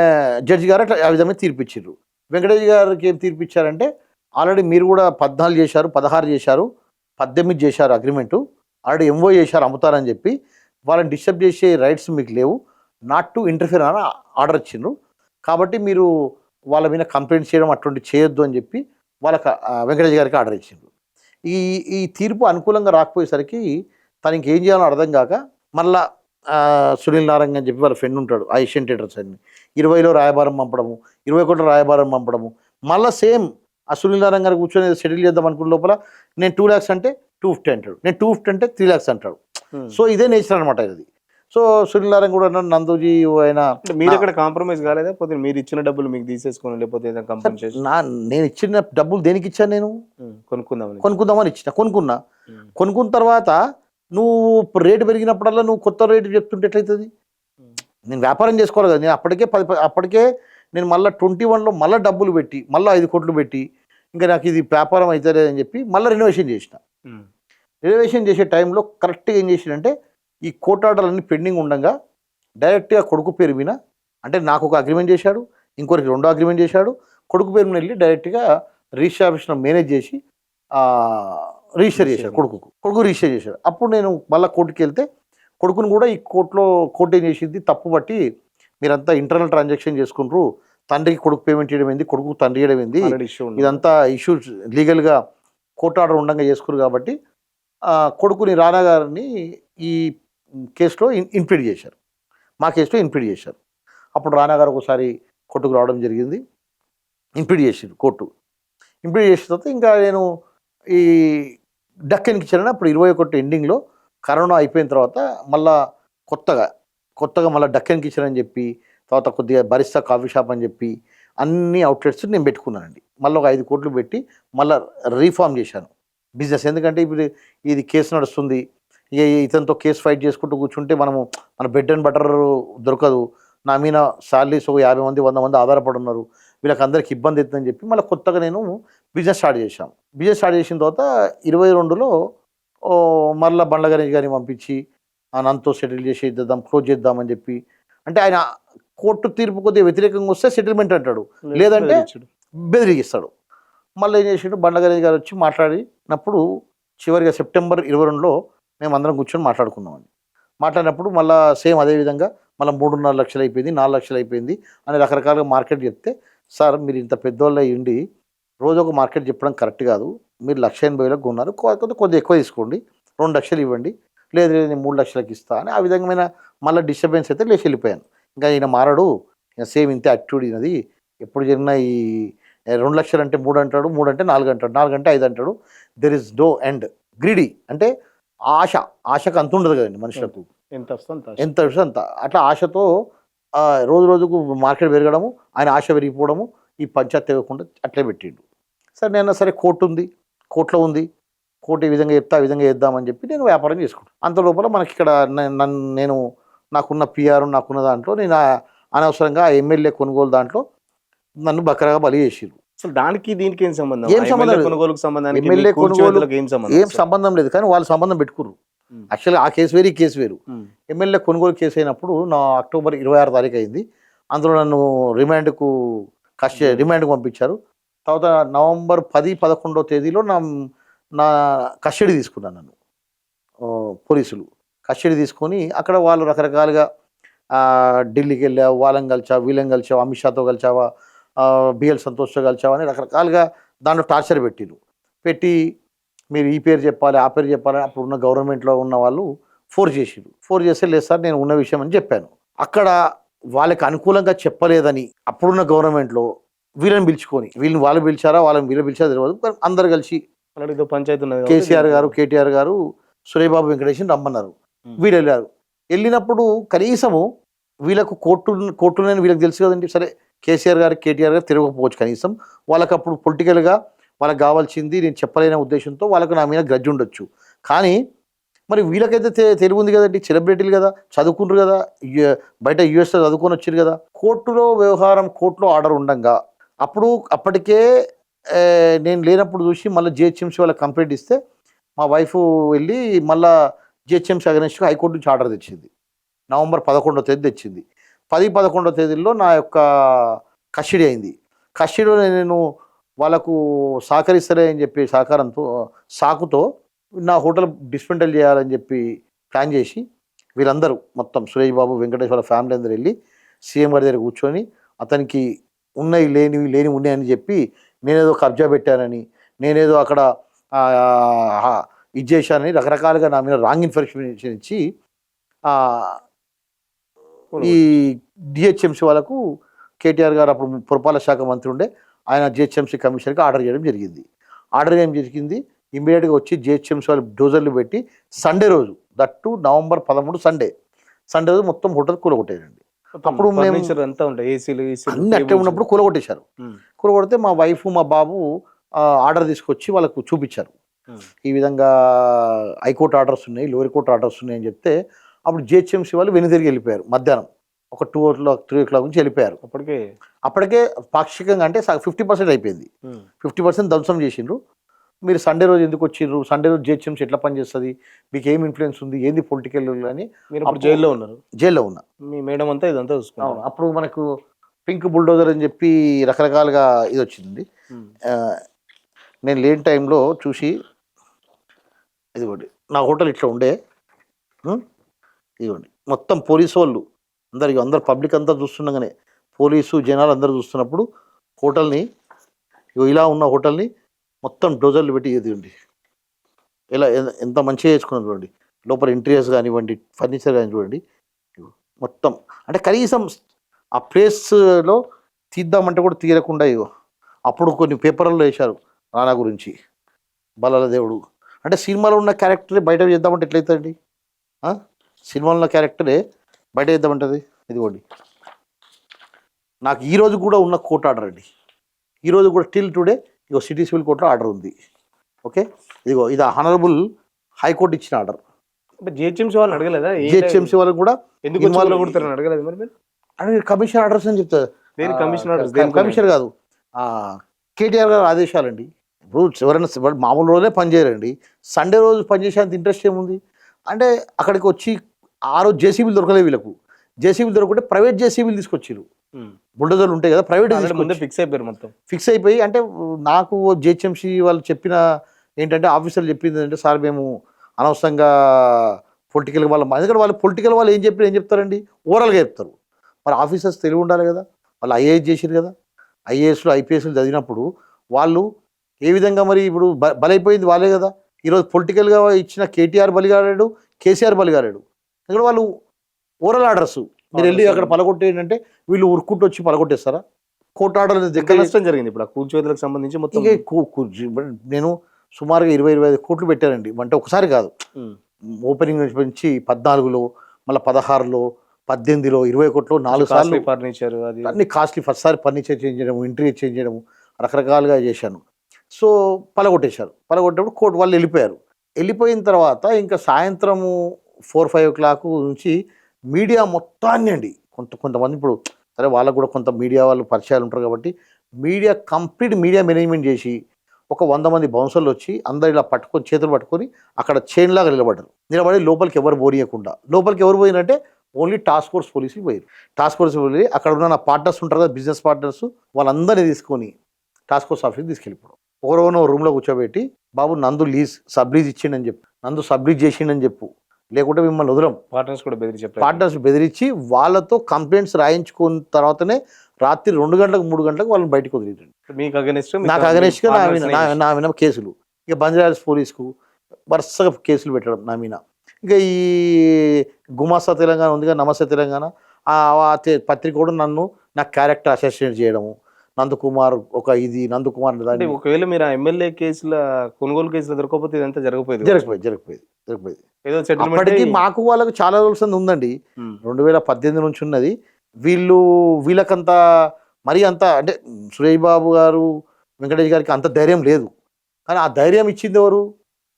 జడ్జి గారు అట్లా ఆ విధంగా తీర్పిచ్చారు. వెంకటేష్ గారికి ఏం తీర్పిచ్చారంటే, ఆల్రెడీ మీరు కూడా 14 చేశారు, 16 చేశారు, 18 చేశారు అగ్రిమెంటు, ఆల్రెడీ ఎంఓ చేశారు అమ్ముతారని చెప్పి, వాళ్ళని డిస్టర్బ్ చేసే రైట్స్ మీకు లేవు, నాట్ టు ఇంటర్ఫియర్ అని ఆర్డర్ ఇచ్చిండ్రు, కాబట్టి మీరు వాళ్ళ మీద కంప్లైంట్ చేయడం అటువంటి చేయొద్దు అని చెప్పి వాళ్ళకి వెంకటేష్ గారికి ఆర్డర్ ఇచ్చిండ్రు. ఈ తీర్పు అనుకూలంగా రాకపోయేసరికి తనకి ఏం చేయాలో అర్థం కాక మళ్ళా సునీల్ నారంగ్ అని చెప్పి వాళ్ళ ఫ్రెండ్ ఉంటాడు, ఆ ఏషియన్ థియేటర్స్ అని 20లో రాయబారం పంపడము, 20 కోట్ల రాయబారం పంపడము, మళ్ళీ సేమ్ ఆ సునీల్ నారంగ్ గారు కూర్చొని సెటిల్ చేద్దాం అనుకున్న లోపల నేను 2 lakhs అంటే 250 అంటాడు, నేను 250 అంటే 3 lakhs అంటాడు. సో ఇదే నేచర్ అనమాట ఇది. సో సునీల్ నారాయణ కూడా అన్నాడు, నందూజీ ఆయన మీరు ఎక్కడ కాంప్రమైజ్ కాలేదా? పోతే మీరు ఇచ్చిన డబ్బులు మీకు తీసేసుకోండి, లేకపోతే నేను ఇచ్చిన డబ్బులు దేనికి ఇచ్చాను? నేను కొనుక్కుందామని ఇచ్చిన, కొనుక్కున్న తర్వాత నువ్వు రేటు పెరిగినప్పుడల్లా నువ్వు కొత్త రేటు చెప్తుంటే ఎట్లయితుంది? నేను వ్యాపారం చేసుకోవాలి కదా. నేను అప్పటికే నేను మళ్ళీ 21లో మళ్ళీ డబ్బులు పెట్టి మళ్ళీ 5 కోట్లు పెట్టి ఇంకా నాకు ఇది వ్యాపారం అవుతలేదని చెప్పి మళ్ళీ రెనోవేషన్ చేసిన. రెనోవేషన్ చేసే టైంలో కరెక్ట్గా ఏం చేసిందంటే, ఈ కోర్టు ఆర్డర్లన్నీ పెండింగ్ ఉండగా డైరెక్ట్గా కొడుకు పేరు మీద, అంటే నాకు ఒక అగ్రిమెంట్ చేశాడు, ఇంకొకరికి 2వ అగ్రిమెంట్ చేశాడు, కొడుకు పేరు మీద వెళ్ళి డైరెక్ట్గా రిజిస్టర్ ఆఫీస్లో మేనేజ్ చేసి రిజిస్టర్ చేశాడు, కొడుకు రిజిస్టర్ చేశాడు. అప్పుడు నేను మళ్ళీ కోర్టుకి వెళ్తే కొడుకును కూడా ఈ కోర్టు ఏం చేసింది, తప్పు బట్టి మీరంతా ఇంటర్నల్ ట్రాన్సాక్షన్ చేసుకుంటారు, తండ్రికి కొడుకు పేమెంట్ చేయడం ఏంది, కొడుకు తండ్రి చేయడం ఏంది, ఇదంతా ఇష్యూ లీగల్గా కోర్టు ఆర్డర్ ఉండగా చేసుకురు, కాబట్టి కొడుకుని రానా గారిని ఈ కేసులో ఇన్ప్లీడ్ చేశారు, మా కేసులో ఇన్ప్లీడ్ చేశారు. అప్పుడు రానా గారు ఒకసారి కోర్టుకు రావడం జరిగింది, ఇన్ప్లీడ్ చేసారు కోర్టు. ఇన్ప్లీడ్ చేసిన తర్వాత ఇంకా నేను ఈ డక్కన్కి ఇచ్చాను. అప్పుడు 21 ఎండింగ్లో కరోనా అయిపోయిన తర్వాత మళ్ళా కొత్తగా మళ్ళీ డక్కన్కి ఇచ్చానని చెప్పి, తర్వాత కొద్దిగా బరిస్తా కాఫీ షాప్ అని చెప్పి అన్ని అవుట్లెట్స్ నేను పెట్టుకున్నానండి. మళ్ళీ ఒక 5 కోట్లు పెట్టి మళ్ళీ రీఫార్మ్ చేశాను బిజినెస్. ఎందుకంటే ఇప్పుడు ఇది కేసు నడుస్తుంది, ఇక ఇతనితో కేసు ఫైట్ చేసుకుంటూ కూర్చుంటే మన బ్రెడ్ అండ్ బటర్ దొరకదు, నా మీద సాలరీస్ ఒక 50 మంది 100 మంది ఆధారపడి ఉన్నారు, వీళ్ళకి అందరికి ఇబ్బంది అవుతుందని చెప్పి మళ్ళీ కొత్తగా నేను బిజినెస్ స్టార్ట్ చేశాను. బిజినెస్ స్టార్ట్ చేసిన తర్వాత 22లో మళ్ళీ బండ్ల గణేష్ గారిని పంపించి నన్నుతో సెటిల్ చేసి క్లోజ్ చేద్దామని చెప్పి, అంటే ఆయన కోర్టు తీర్పు కొద్దిగా వ్యతిరేకంగా వస్తే సెటిల్మెంట్ అంటాడు, లేదంటే బెదిరిగిస్తాడు. మళ్ళీ ఏం చేసాడు, బండ్ల గణేష్ గారు వచ్చి మాట్లాడినప్పుడు చివరిగా సెప్టెంబర్ 22లో మేము అందరం కూర్చొని మాట్లాడుకున్నామండి. మాట్లాడినప్పుడు మళ్ళీ సేమ్ అదేవిధంగా మళ్ళీ 3.5 లక్షలు అయిపోయింది, 4 లక్షలు అయిపోయింది అని రకరకాలుగా మార్కెట్ చెప్తే, సార్ మీరు ఇంత పెద్దోళ్ళు ఉండి రోజు ఒక మార్కెట్ చెప్పడం కరెక్ట్ కాదు, మీరు 1,80,000లకు కొన్నారు, కొద్దిగా ఎక్కువ తీసుకోండి, 2 లక్షలు ఇవ్వండి, లేదు నేను 3 లక్షలకు ఇస్తా అని ఆ విధంగా మళ్ళీ డిస్టర్బెన్స్ అయితే లేచి వెళ్ళిపోయాను. ఇంకా ఈయన మారడు, సేమ్ ఇంతే యాటిట్యూడ్ ఈయనది, ఎప్పుడు జరిగినా ఈ 2 లక్షలు అంటే 3 అంటాడు, 3 అంటే 4 అంటాడు, 4 అంటే 5 అంటాడు. There is no end. Greedy అంటే ఆశకు అంత ఉండదు కదండి మనుషులకు, ఎంత అంత. అట్లా ఆశతో రోజు రోజుకు మార్కెట్ పెరగడము, ఆయన ఆశ పెరిగిపోవడము, ఈ పంచాయతీ తెగకుండా అట్లే పెట్టిండు. సరే నేను సరే కోర్టులో ఉంది, కోర్టు ఈ విధంగా చెప్తే ఆ విధంగా చేద్దామని చెప్పి నేను వ్యాపారం చేసుకుంటాను. అంత లోపల మనకి ఇక్కడ నేను నాకున్న పిఆర్ నాకున్న దాంట్లో నేను అనవసరంగా ఆ ఎమ్మెల్యే కొనుగోలు దాంట్లో నన్ను బకరగా బలి చేసిరు. అసలు దానికి దీనికి ఏం సంబంధం? ఎమ్మెల్యే కొనుగోలు ఏం సంబంధం లేదు, కానీ వాళ్ళు సంబంధం పెట్టుకుర్రు. యాక్చువల్గా ఆ కేసు వేరు, ఈ కేసు వేరు. ఎమ్మెల్యే కొనుగోలు కేసు అయినప్పుడు నా అక్టోబర్ 26 తారీఖు అయింది. అందులో నన్ను రిమాండ్కు పంపించారు. తర్వాత నవంబర్ 10-11 తేదీలో నా కస్టడీ తీసుకున్నాను. నన్ను పోలీసులు కస్టడీ తీసుకొని అక్కడ వాళ్ళు రకరకాలుగా ఢిల్లీకి వెళ్ళావు, వాళ్ళని కలిచావు, వీళ్ళని కలిచావు, అమిత్ షాతో కలిచావా, బిఎల్ సంతోష్తో కలిచావా అని రకరకాలుగా దాంట్లో టార్చర్ పెట్టి మీరు ఈ పేరు చెప్పాలి ఆ పేరు చెప్పాలి అప్పుడు ఉన్న గవర్నమెంట్లో ఉన్న వాళ్ళు ఫోర్స్ చేస్తే లేదు సార్ నేను ఉన్న విషయం అని చెప్పాను. అక్కడ వాళ్ళకి అనుకూలంగా చెప్పలేదని అప్పుడున్న గవర్నమెంట్లో వీళ్ళని పిలుచుకొని వాళ్ళు పిలిచారా వీళ్ళు పిలిచారా తెలియదు, కానీ అందరు కలిసి ఏదో పంచాయతీ ఉన్నది కాబట్టి కేసీఆర్ గారు కేటీఆర్ గారు సురేబాబు వెంకటేష్ని రమ్మన్నారు. వీళ్ళు వెళ్ళారు. వెళ్ళినప్పుడు కనీసము వీళ్ళకు కోర్టులని వీళ్ళకి తెలుసు కదండి. సరే కేసీఆర్ గారు కేటీఆర్ గారు తిరగకపోవచ్చు, కనీసం వాళ్ళకి అప్పుడు పొలిటికల్గా వాళ్ళకి కావాల్సింది నేను చెప్పలేని ఉద్దేశంతో వాళ్ళకు నా మీద గ్రడ్జ్ ఉండొచ్చు. కానీ మరి వీళ్ళకైతే తెలివి ఉంది కదండి, సెలబ్రిటీలు కదా, చదువుకుంటారు కదా, బయట యూఎస్లో చదువుకొని వచ్చారు కదా. కోర్టులో వ్యవహారం, కోర్టులో ఆర్డర్ ఉండగా అప్పటికే నేను లేనప్పుడు చూసి మళ్ళీ జిహెచ్ఎంసీ వాళ్ళకి కంప్లైంట్ ఇస్తే మా వైఫ్ వెళ్ళి మళ్ళీ జిహెచ్ఎంసీ అగెన్స్ట్గా హైకోర్టు నుంచి ఆర్డర్ తెచ్చింది. నవంబర్ 11వ తేదీ తెచ్చింది. 10-11వ తేదీల్లో నా యొక్క కస్టడీ అయింది. కస్టడీలో నేను వాళ్ళకు సహకరిస్తలే అని చెప్పి సాకుతో నా హోటల్ డిస్మెంటల్ చేయాలని చెప్పి ప్లాన్ చేసి వీళ్ళందరూ మొత్తం సురేష్ బాబు వెంకటేష్ వాళ్ళ ఫ్యామిలీ అందరూ వెళ్ళి సీఎం గారి దగ్గర కూర్చొని అతనికి ఉన్నాయి లేని ఉన్నాయని చెప్పి నేనేదో కబ్జా పెట్టానని, నేనేదో అక్కడ ఇది చేశానని రకరకాలుగా నా మీద రాంగ్ ఇన్ఫర్మేషన్ ఇచ్చి ఈ డిహెచ్ఎంసీ వాళ్ళకు కేటీఆర్ గారు అప్పుడు పురపాలక శాఖ మంత్రి ఉండే, ఆయన జిహెచ్ఎంసీ కమిషనర్కి ఆర్డర్ చేయడం జరిగింది. ఇమీడియట్గా వచ్చి జిహెచ్ఎంసీ వాళ్ళు డోజర్లు పెట్టి సండే రోజు, దట్టు నవంబర్ 13 సండే రోజు మొత్తం హోటల్ కూలగొట్టేయండి. అప్పుడు అన్ని అట్టే ఉన్నప్పుడు కూలగొట్టేశారు. కూలగొడితే మా వైఫ్ మా బాబు ఆర్డర్ తీసుకొచ్చి వాళ్ళకు చూపించారు. ఈ విధంగా హైకోర్టు ఆర్డర్స్ ఉన్నాయి, లోయర్ కోర్టు ఆర్డర్స్ ఉన్నాయి అని చెప్తే అప్పుడు జిహెచ్ఎంసీ వాళ్ళు వెనుతిరిగి వెళ్ళిపోయారు. మధ్యాహ్నం ఒక 2 o'clock 3 o'clock నుంచి వెళ్ళిపోయారు. అప్పటికే పాక్షికంగా అంటే 50% అయిపోయింది. 50% ధ్వంసం చేసిండ్రు. మీరు సండే రోజు ఎందుకు వచ్చిండ్రు, సండే రోజు జిహెచ్ఎంసీ ఎట్లా పనిచేస్తుంది, మీకు ఏం ఇన్ఫ్లుయెన్స్ ఉంది, ఏంది పొలిటికల్ అని. జైల్లో ఉన్నా మీ మేడం అంతా ఇదంతా చూసుకున్నాం. అప్పుడు మనకు పింక్ బుల్డోజర్ అని చెప్పి రకరకాలుగా ఇది వచ్చింది. నేను లేని టైంలో చూసి ఇదిగోండి నా హోటల్ ఇట్లా ఉండే, ఇదిగోండి మొత్తం పోలీసు వాళ్ళు అందరు పబ్లిక్ అంతా చూస్తుండగానే పోలీసు జనాలు అందరూ చూస్తున్నప్పుడు హోటల్ని ఇలా ఉన్న హోటల్ని మొత్తం డోజర్లు పెట్టి ఇదిగోండి ఇలా ఎంత మంచిగా చేసుకున్నారు చూడండి. లోపల ఇంటీరియర్స్ కానివ్వండి, ఫర్నిచర్ కానీ చూడండి మొత్తం. అంటే కనీసం ఆ ప్లేస్లో తీద్దామంటే కూడా తీయకుండా ఇగో అప్పుడు కొన్ని పేపర్లలో వేశారు రానా గురించి, బలాల దేవుడు. అంటే సినిమాలో ఉన్న క్యారెక్టరే బయట చేద్దామంటే ఎట్లయితుందండి? సినిమాలో ఉన్న క్యారెక్టరే బయట చేద్దామంటుంది. ఇదిగోండి నాకు ఈరోజు కూడా ఉన్న కోర్టు ఆర్డర్ అండి, ఈరోజు కూడా టిల్ టుడే ఇగో సిటీ సివిల్ కోర్టులో ఆర్డర్ ఉంది. ఓకే, ఇదిగో ఇది హానరబుల్ హైకోర్టు ఇచ్చిన ఆర్డర్. జిహెచ్ఎంసీ వాళ్ళని అడగలేదా? జిహెచ్ఎంసీ వాళ్ళని కూడా ఎందుకు అడగలేదు మరి? అంటే కమిషన్ ఆర్డర్స్ అని చెప్తారు. కమిషనర్ కాదు, కేటీఆర్ గారు ఆదేశాలండి. ఇప్పుడు ఎవరైనా మామూలు రోజే పనిచేయరండి, సండే రోజు పనిచేసేంత ఇంట్రెస్ట్ ఏముంది అంటే అక్కడికి వచ్చి ఆ రోజు జేసీబీలు దొరకలేదు వీళ్ళకు. జేసీబీలు దొరకకుంటే ప్రైవేట్ జేసీబీలు తీసుకొచ్చారు. బుల్డోజర్లు ఉంటాయి కదా, ప్రైవేట్ ఫిక్స్ అయిపోయి. అంటే నాకు జిహెచ్ఎంసీ వాళ్ళు చెప్పిన ఏంటంటే ఆఫీసర్లు చెప్పింది ఏంటంటే, సార్ మేము అనవసరంగా పొలిటికల్ ఎందుకంటే వాళ్ళు పొలిటికల్ వాళ్ళు ఏం చెప్తారండి, ఓవరాల్గా చెప్తారు. మరి ఆఫీసర్స్ తెలివి ఉండాలి కదా, వాళ్ళు ఐఏఎస్ చేసారు కదా, ఐఏఎస్లు ఐపీఎస్లు చదివినప్పుడు వాళ్ళు ఏ విధంగా మరి ఇప్పుడు బలైపోయింది వాళ్ళే కదా. ఈరోజు పొలిటికల్గా ఇచ్చిన కేటీఆర్ బలిగాడాడు, కేసీఆర్ బలిగాడాడు. ఇక్కడ వాళ్ళు ఓరల్ ఆర్డర్స్ మీరు వెళ్ళి అక్కడ పలగొట్టేంటంటే వీళ్ళు ఉరుక్కుంటూ వచ్చి పలగొట్టేస్తారా? కోర్టు ఆర్డర్ నష్టం జరిగింది. ఇప్పుడు ఆ కూల్చివేతలకు సంబంధించి మొత్తం నేను సుమారుగా 20-25 కోట్లు పెట్టానండి. అంటే ఒకసారి కాదు, ఓపెనింగ్ నుంచి 14లో, మళ్ళీ 16లో, 18లో, 20 కోట్లు 4 సార్లు ఫర్నిచర్ అన్ని కాస్ట్లీ. ఫస్ట్ సారి ఫర్నిచర్ చేంజ్ చేయడం, ఇంటీరియర్ చేంజ్ చేయడం, రకరకాలుగా చేశాను. సో పలగొట్టేటప్పుడు కోర్టు వాళ్ళు వెళ్ళిపోయిన తర్వాత ఇంకా సాయంత్రము 4-5 o'clock నుంచి మీడియా మొత్తాన్ని అండి కొంతమంది ఇప్పుడు సరే వాళ్ళకు కూడా కొంత మీడియా వాళ్ళు పరిచయాలు ఉంటారు కాబట్టి కంప్లీట్ మీడియా మేనేజ్మెంట్ చేసి ఒక 100 మంది బౌన్సర్లు వచ్చి అందరు ఇలా చేతులు పట్టుకొని అక్కడ చైన్ లాగా నిలబడి లోపలికి ఎవరు పోనీయకుండా. లోపలికి ఎవరు పోయినంటే ఓన్లీ టాస్క్ ఫోర్స్ పోలీసులు పోయారు. టాస్క్ ఫోర్స్ పోయి అక్కడ ఉన్న నా పార్ట్నర్స్ ఉంటారు కదా, బిజినెస్ పార్ట్నర్స్, వాళ్ళందరినీ తీసుకొని టాస్క్ ఫోర్స్ ఆఫీస్కి తీసుకెళ్ళిపోవడం. ఒకరోజు రూమ్లో కూర్చోబెట్టి, బాబు నందు సబ్ లీజ్ ఇచ్చిండని చెప్పు, నందు సబ్ లీజ్ చేసిండని చెప్పు, లేకుంటే మిమ్మల్ని వదలం. పార్ట్నర్స్ బెదిరించి వాళ్ళతో కంప్లైంట్స్ రాయించుకున్న తర్వాతనే రాత్రి 2 గంటలకు 3 గంటలకు వాళ్ళని బయటకు వదిలేదండి. మీకు అగెనిస్ట్ నాకు అగెనిస్ట్గా నా కేసులు. ఇక బంజారాహిల్స్ పోలీస్కు వరుసగా కేసులు పెట్టడం నా మీద. ఇక ఈ గుమాస్తా తెలంగాణ ఉంది కదా, నమస్తే తెలంగాణ, పత్రిక కూడా నన్ను నా క్యారెక్టర్ అసోసియేట్ చేయడము. నందకుమార్ నందకుమార్ అంటే దాన్ని ఒకవేళ మీరు ఆ ఎమ్మెల్యే కేసుల కొనుగోలు కేసులో దొరకకపోతే ఇదంతా జరగకపోయేది కావచ్చు. జరిగిపోయింది. ఏదో సెటిల్మెంట్ అప్పటికి మాకు వాళ్ళకు చాలా రోజులు ఉందండి. 2018 నుంచి ఉన్నది. వీళ్ళకంత మరీ అంత అంటే సురేష్ బాబు గారు, వెంకటేష్ గారికి అంత ధైర్యం లేదు. కానీ ఆ ధైర్యం ఇచ్చింది ఎవరు?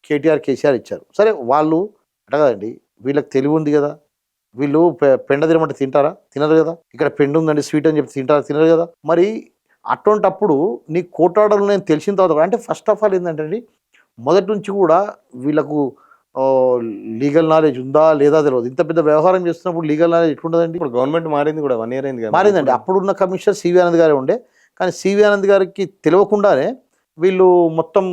కేసీఆర్ ఇచ్చారు. సరే వాళ్ళు అట కదండి, వీళ్ళకి తెలివి ఉంది కదా, వీళ్ళు పెండ తినమంటే తినరు కదా. ఇక్కడ పెండు ఉందండి స్వీట్ అని చెప్పి తినరు కదా. మరి అటువంటప్పుడు నీ కోటాడలు నేను తెలిసిన తర్వాత కూడా, అంటే ఫస్ట్ ఆఫ్ ఆల్ ఏంటంటే అండి, మొదటి నుంచి కూడా వీళ్ళకు లీగల్ నాలెడ్జ్ ఉందా లేదా తెలియదు. ఇంత పెద్ద వ్యవహారం చేస్తున్నప్పుడు లీగల్ నాలెడ్జ్ ఎట్లుంటుందండి? ఇప్పుడు గవర్నమెంట్ మారింది కూడా 1 year అయింది కదా. మారిందండి. అప్పుడున్న కమిషనర్ సివి ఆనంద్ గారే ఉండే. కానీ సివి ఆనంద్ గారికి తెలియకుండానే వీళ్ళు మొత్తం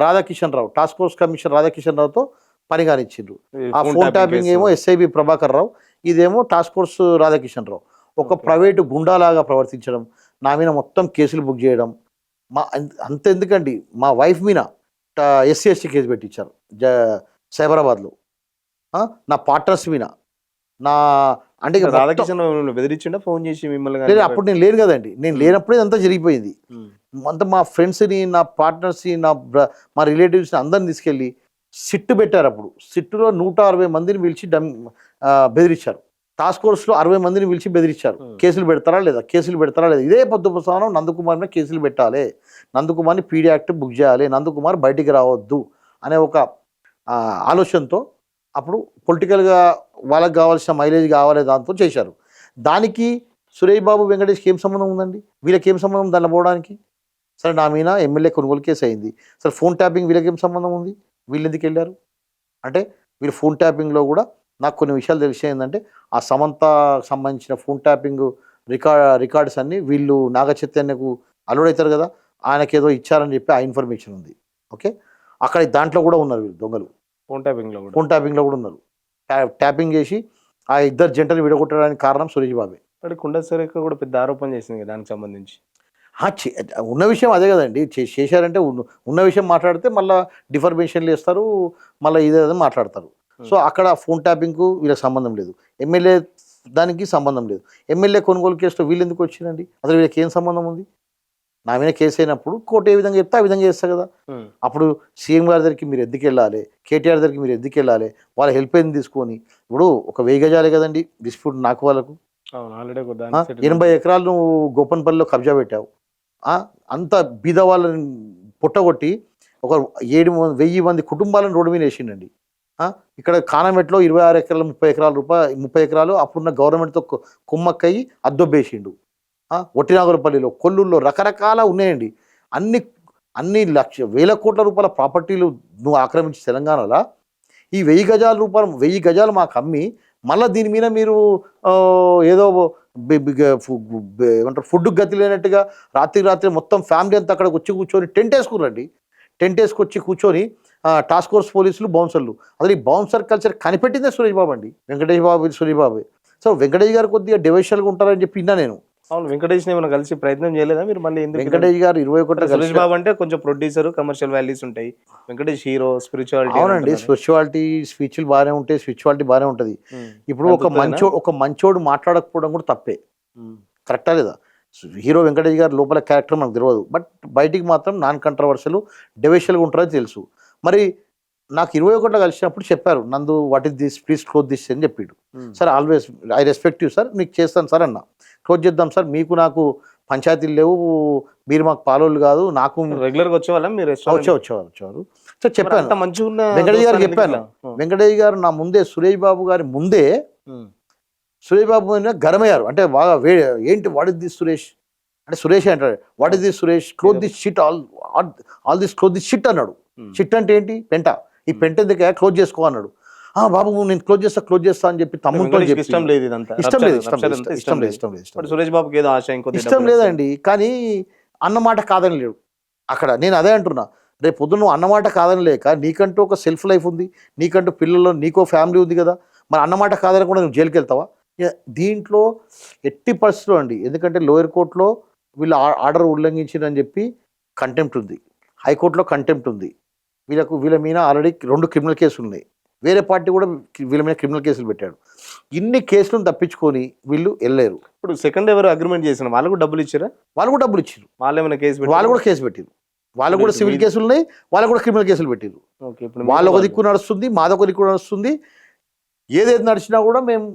రాధాకిషన్ రావు, టాస్క్ ఫోర్స్ కమిషనర్ రాధాకిషన్ రావుతో పని కానిచ్చిండ్రు. ఆ ఫోన్ ట్యాపింగ్ ఏమో ఎస్ఐబి ప్రభాకర్ రావు, ఇదేమో టాస్క్ ఫోర్స్ రాధాకిషన్ రావు. ఒక ప్రైవేటు గుండాలాగా ప్రవర్తించడం, నా మీద మొత్తం కేసులు బుక్ చేయడం. అంతెందుకండి, మా వైఫ్ మీద SC/ST కేసు పెట్టించారు సైబరాబాద్లో. నా పార్ట్నర్స్ మీద అంటే రాధాకిషన్ బెదిరించిండా ఫోన్ చేసి మిమ్మల్ని? లేదు, అప్పుడు నేను లేను కదండి. నేను లేనప్పుడే ఇదంతా జరిగిపోయింది. అంతా మా ఫ్రెండ్స్ని, నా పార్ట్నర్స్ని, మా రిలేటివ్స్ని అందరిని తీసుకెళ్ళి సిట్టు పెట్టారు. అప్పుడు సిట్టులో 160 మందిని పిలిచి బెదిరించారు. టాస్క్ ఫోర్స్లో 60 మందిని పిలిచి బెదిరించారు. కేసులు పెడతారా లేదా. ఇదే పొద్దు పుస్తకం నందకుమార్ మీద కేసులు పెట్టాలి, నందకుమార్ని పీడీ యాక్ట్ బుక్ చేయాలి, నందకుమార్ బయటికి రావద్దు అనే ఒక ఆలోచనతో అప్పుడు పొలిటికల్గా వాళ్ళకి కావాల్సిన మైలేజ్ కావాలి దాంతో చేశారు. దానికి సురేష్ బాబు, వెంకటేష్కి ఏం సంబంధం ఉందండి? వీళ్ళకి ఏం సంబంధం దాంట్లో పోవడానికి? సరే, నా మీద ఎమ్మెల్యే కొనుగోలు కేసు అయింది. సరే, ఫోన్ ట్యాపింగ్ వీళ్ళకి ఏం సంబంధం ఉంది? వీళ్ళు ఎందుకు వెళ్ళారు అంటే, వీళ్ళు ఫోన్ ట్యాపింగ్లో కూడా నాకు కొన్ని విషయాలు తెలిసి ఏంటంటే, ఆ సమంత సంబంధించిన ఫోన్ ట్యాపింగ్ రికార్డ్స్ అన్నీ వీళ్ళు నాగ చైతన్యకు అల్లుడవుతారు కదా, ఆయనకేదో ఇచ్చారని చెప్పి ఆ ఇన్ఫర్మేషన్ ఉంది. ఓకే, అక్కడ దాంట్లో కూడా ఉన్నారు వీళ్ళు దొంగలు. ఫోన్ ట్యాపింగ్లో కూడా ఉన్నారు. ట్యాపింగ్ చేసి ఆ ఇద్దరు జంటలు విడగొట్టడానికి కారణం సురేష్ బాబే. కుండ సురేఖ కూడా పెద్ద ఆరోపణ చేసింది కదా దానికి సంబంధించి. ఉన్న విషయం అదే కదండి. చేశారంటే ఉన్న విషయం మాట్లాడితే మళ్ళీ డిఫర్మేషన్లు వేస్తారు, మళ్ళీ ఇదేదో మాట్లాడతారు. సో అక్కడ ఫోన్ ట్యాపింగ్కు వీళ్ళకి సంబంధం లేదు, ఎమ్మెల్యే దానికి సంబంధం లేదు. ఎమ్మెల్యే కొనుగోలు కేసులో వీళ్ళు ఎందుకు వచ్చిందండి? అసలు వీళ్ళకి ఏం సంబంధం ఉంది? నా మీద కేసు అయినప్పుడు కోర్టు ఏ విధంగా చెప్తే ఆ విధంగా చేస్తా కదా. అప్పుడు సీఎం గారి దగ్గరికి మీరు ఎందుకు వెళ్ళాలి, కేటీఆర్ దగ్గరికి మీరు ఎందుకు వెళ్ళాలి, వాళ్ళ హెల్ప్ ఏంది తీసుకొని. ఇప్పుడు ఒక 1000 గజాలే కదండి డిస్ప్యూట్ నాకు వాళ్ళకు. 80 ఎకరాలు నువ్వు గోపన్పల్లిలో కబ్జా పెట్టావు. అంత బీద వాళ్ళని పుట్టగొట్టి ఒక 1000 మంది కుటుంబాలను రోడ్డు మీద వేసిండండి. ఇక్కడ కానమెట్లో 26 ఎకరాలు 30 ఎకరాలు అప్పుడున్న గవర్నమెంట్తో కుమ్మక్కయ్యి అద్దొబ్బేసిండు. ఒట్టినాగులపల్లిలో, కొల్లూరులో రకరకాల ఉన్నాయండి. అన్ని వేల కోట్ల రూపాయల ప్రాపర్టీలు నువ్వు ఆక్రమించి తెలంగాణలో ఈ 1000 గజాలు మాకు అమ్మి మళ్ళీ దీని మీద మీరు ఏదో ఏమంటారు ఫుడ్కి గతి లేనట్టుగా రాత్రి మొత్తం ఫ్యామిలీ అంతా అక్కడికి వచ్చి కూర్చొని టెంట్ వేసుకొచ్చి కూర్చొని టాస్క్ ఫోర్స్ పోలీసులు, బౌన్సర్లు. అసలు ఈ బౌన్సర్ కల్చర్ కనిపెట్టిందే సురేష్ బాబు అండి, వెంకటేష్ బాబు, సురేష్ బాబు. సో వెంకటేష్ గారు కొద్దిగా డివైషనల్గా ఉంటారని చెప్పి విన్నా నేను. అవును, వెంకటేష్ ఏమైనా కలిసి ప్రయత్నం చేయలేదా మీరు? మళ్ళీ వెంకటేష్ గారు 21 సురేష్ బాబు అంటే కొంచెం ప్రొడ్యూసర్, కమర్షియల్ వాల్యూస్ ఉంటాయి. Venkatesh hero, spirituality. అవునండి, స్పిరిచువాలిటీ బాగానే ఉంటాయి, స్పిరిచువాలిటీ బాగానే ఉంటుంది. ఇప్పుడు ఒక మంచోడు మాట్లాడకపోవడం కూడా తప్పే, కరెక్టా లేదా? హీరో వెంకటేష్ గారు లోపల క్యారెక్టర్ మనకు తెలియదు, బట్ బయటికి మాత్రం నాన్ కంట్రవర్షియల్ డివైషల్గా ఉంటారని తెలుసు. మరి నాకు 21 కలిసినప్పుడు చెప్పారు, నందు what is this, please close this అని చెప్పాడు. Sir always I respect you sir, మీకు చేస్తాను సార్ అన్న. క్లోజ్ చేద్దాం సార్, మీకు నాకు పంచాయతీలు లేవు, మీరు మాకు పాలోళ్ళు కాదు, నాకు రెగ్యులర్గా వచ్చేవాళ్ళం. మీరు వచ్చేవారు సార్ చెప్పాను. వెంకటేష్ గారు చెప్పాను. వెంకటేష్ గారు నా ముందే, సురేష్ బాబు గారి ముందే సురేష్ బాబు గరమయ్యారు. అంటే బాగా ఏంటి వాట్ ఇస్ దిస్ సురేష్ అంటే, సురేష్ అంటాడు what is this Suresh, close this shit, all this close this shit అన్నాడు. షిట్ అంటే ఏంటి? పెంట. ఈ పెంట ఎందుకు క్లోజ్ చేసుకో అన్నాడు. బాబు నేను క్లోజ్ చేస్తా అని చెప్పి తమ్ముడితో ఇష్టం లేదండి. కానీ అన్నమాట కాదని లేడు అక్కడ. నేను అదే అంటున్నా, రేపు పొద్దున్న నువ్వు అన్నమాట కాదని లేక నీకంటూ ఒక సెల్ఫ్ లైఫ్ ఉంది, నీకంటూ పిల్లల్లో నీకో ఫ్యామిలీ ఉంది కదా, మరి అన్నమాట కాదని కూడా నువ్వు జైలుకి వెళ్తావా? దీంట్లో ఎట్టి పరిస్థితుల్లో అండి, ఎందుకంటే లోయర్ కోర్టులో వీళ్ళు ఆర్డర్ ఉల్లంఘించిందని చెప్పి కంటెంప్ట్ ఉంది, హైకోర్టులో కంటెంప్ట్ ఉంది, వీళ్ళ మీద ఆల్రెడీ 2 క్రిమినల్ కేసులు ఉన్నాయి. వేరే పార్టీ కూడా వీళ్ళ మీద క్రిమినల్ కేసులు పెట్టాడు. ఇన్ని కేసులను తప్పించుకొని వీళ్ళు వెళ్ళలేరు. ఇప్పుడు సెకండ్ ఎవరు అగ్రిమెంట్ చేసిన వాళ్ళు కూడా డబ్బులు ఇచ్చారా? వాళ్ళు కూడా డబ్బులు ఇచ్చారు. వాళ్ళు ఏమైనా కేసు వాళ్ళు కూడా కేసు పెట్టారు. వాళ్ళకు కూడా సివిల్ కేసులు ఉన్నాయి, వాళ్ళకు కూడా క్రిమినల్ కేసులు పెట్టారు. వాళ్ళ ఒక దిక్కు నడుస్తుంది, మాదొక దిక్కు నడుస్తుంది. ఏదైతే నడిచినా కూడా మేము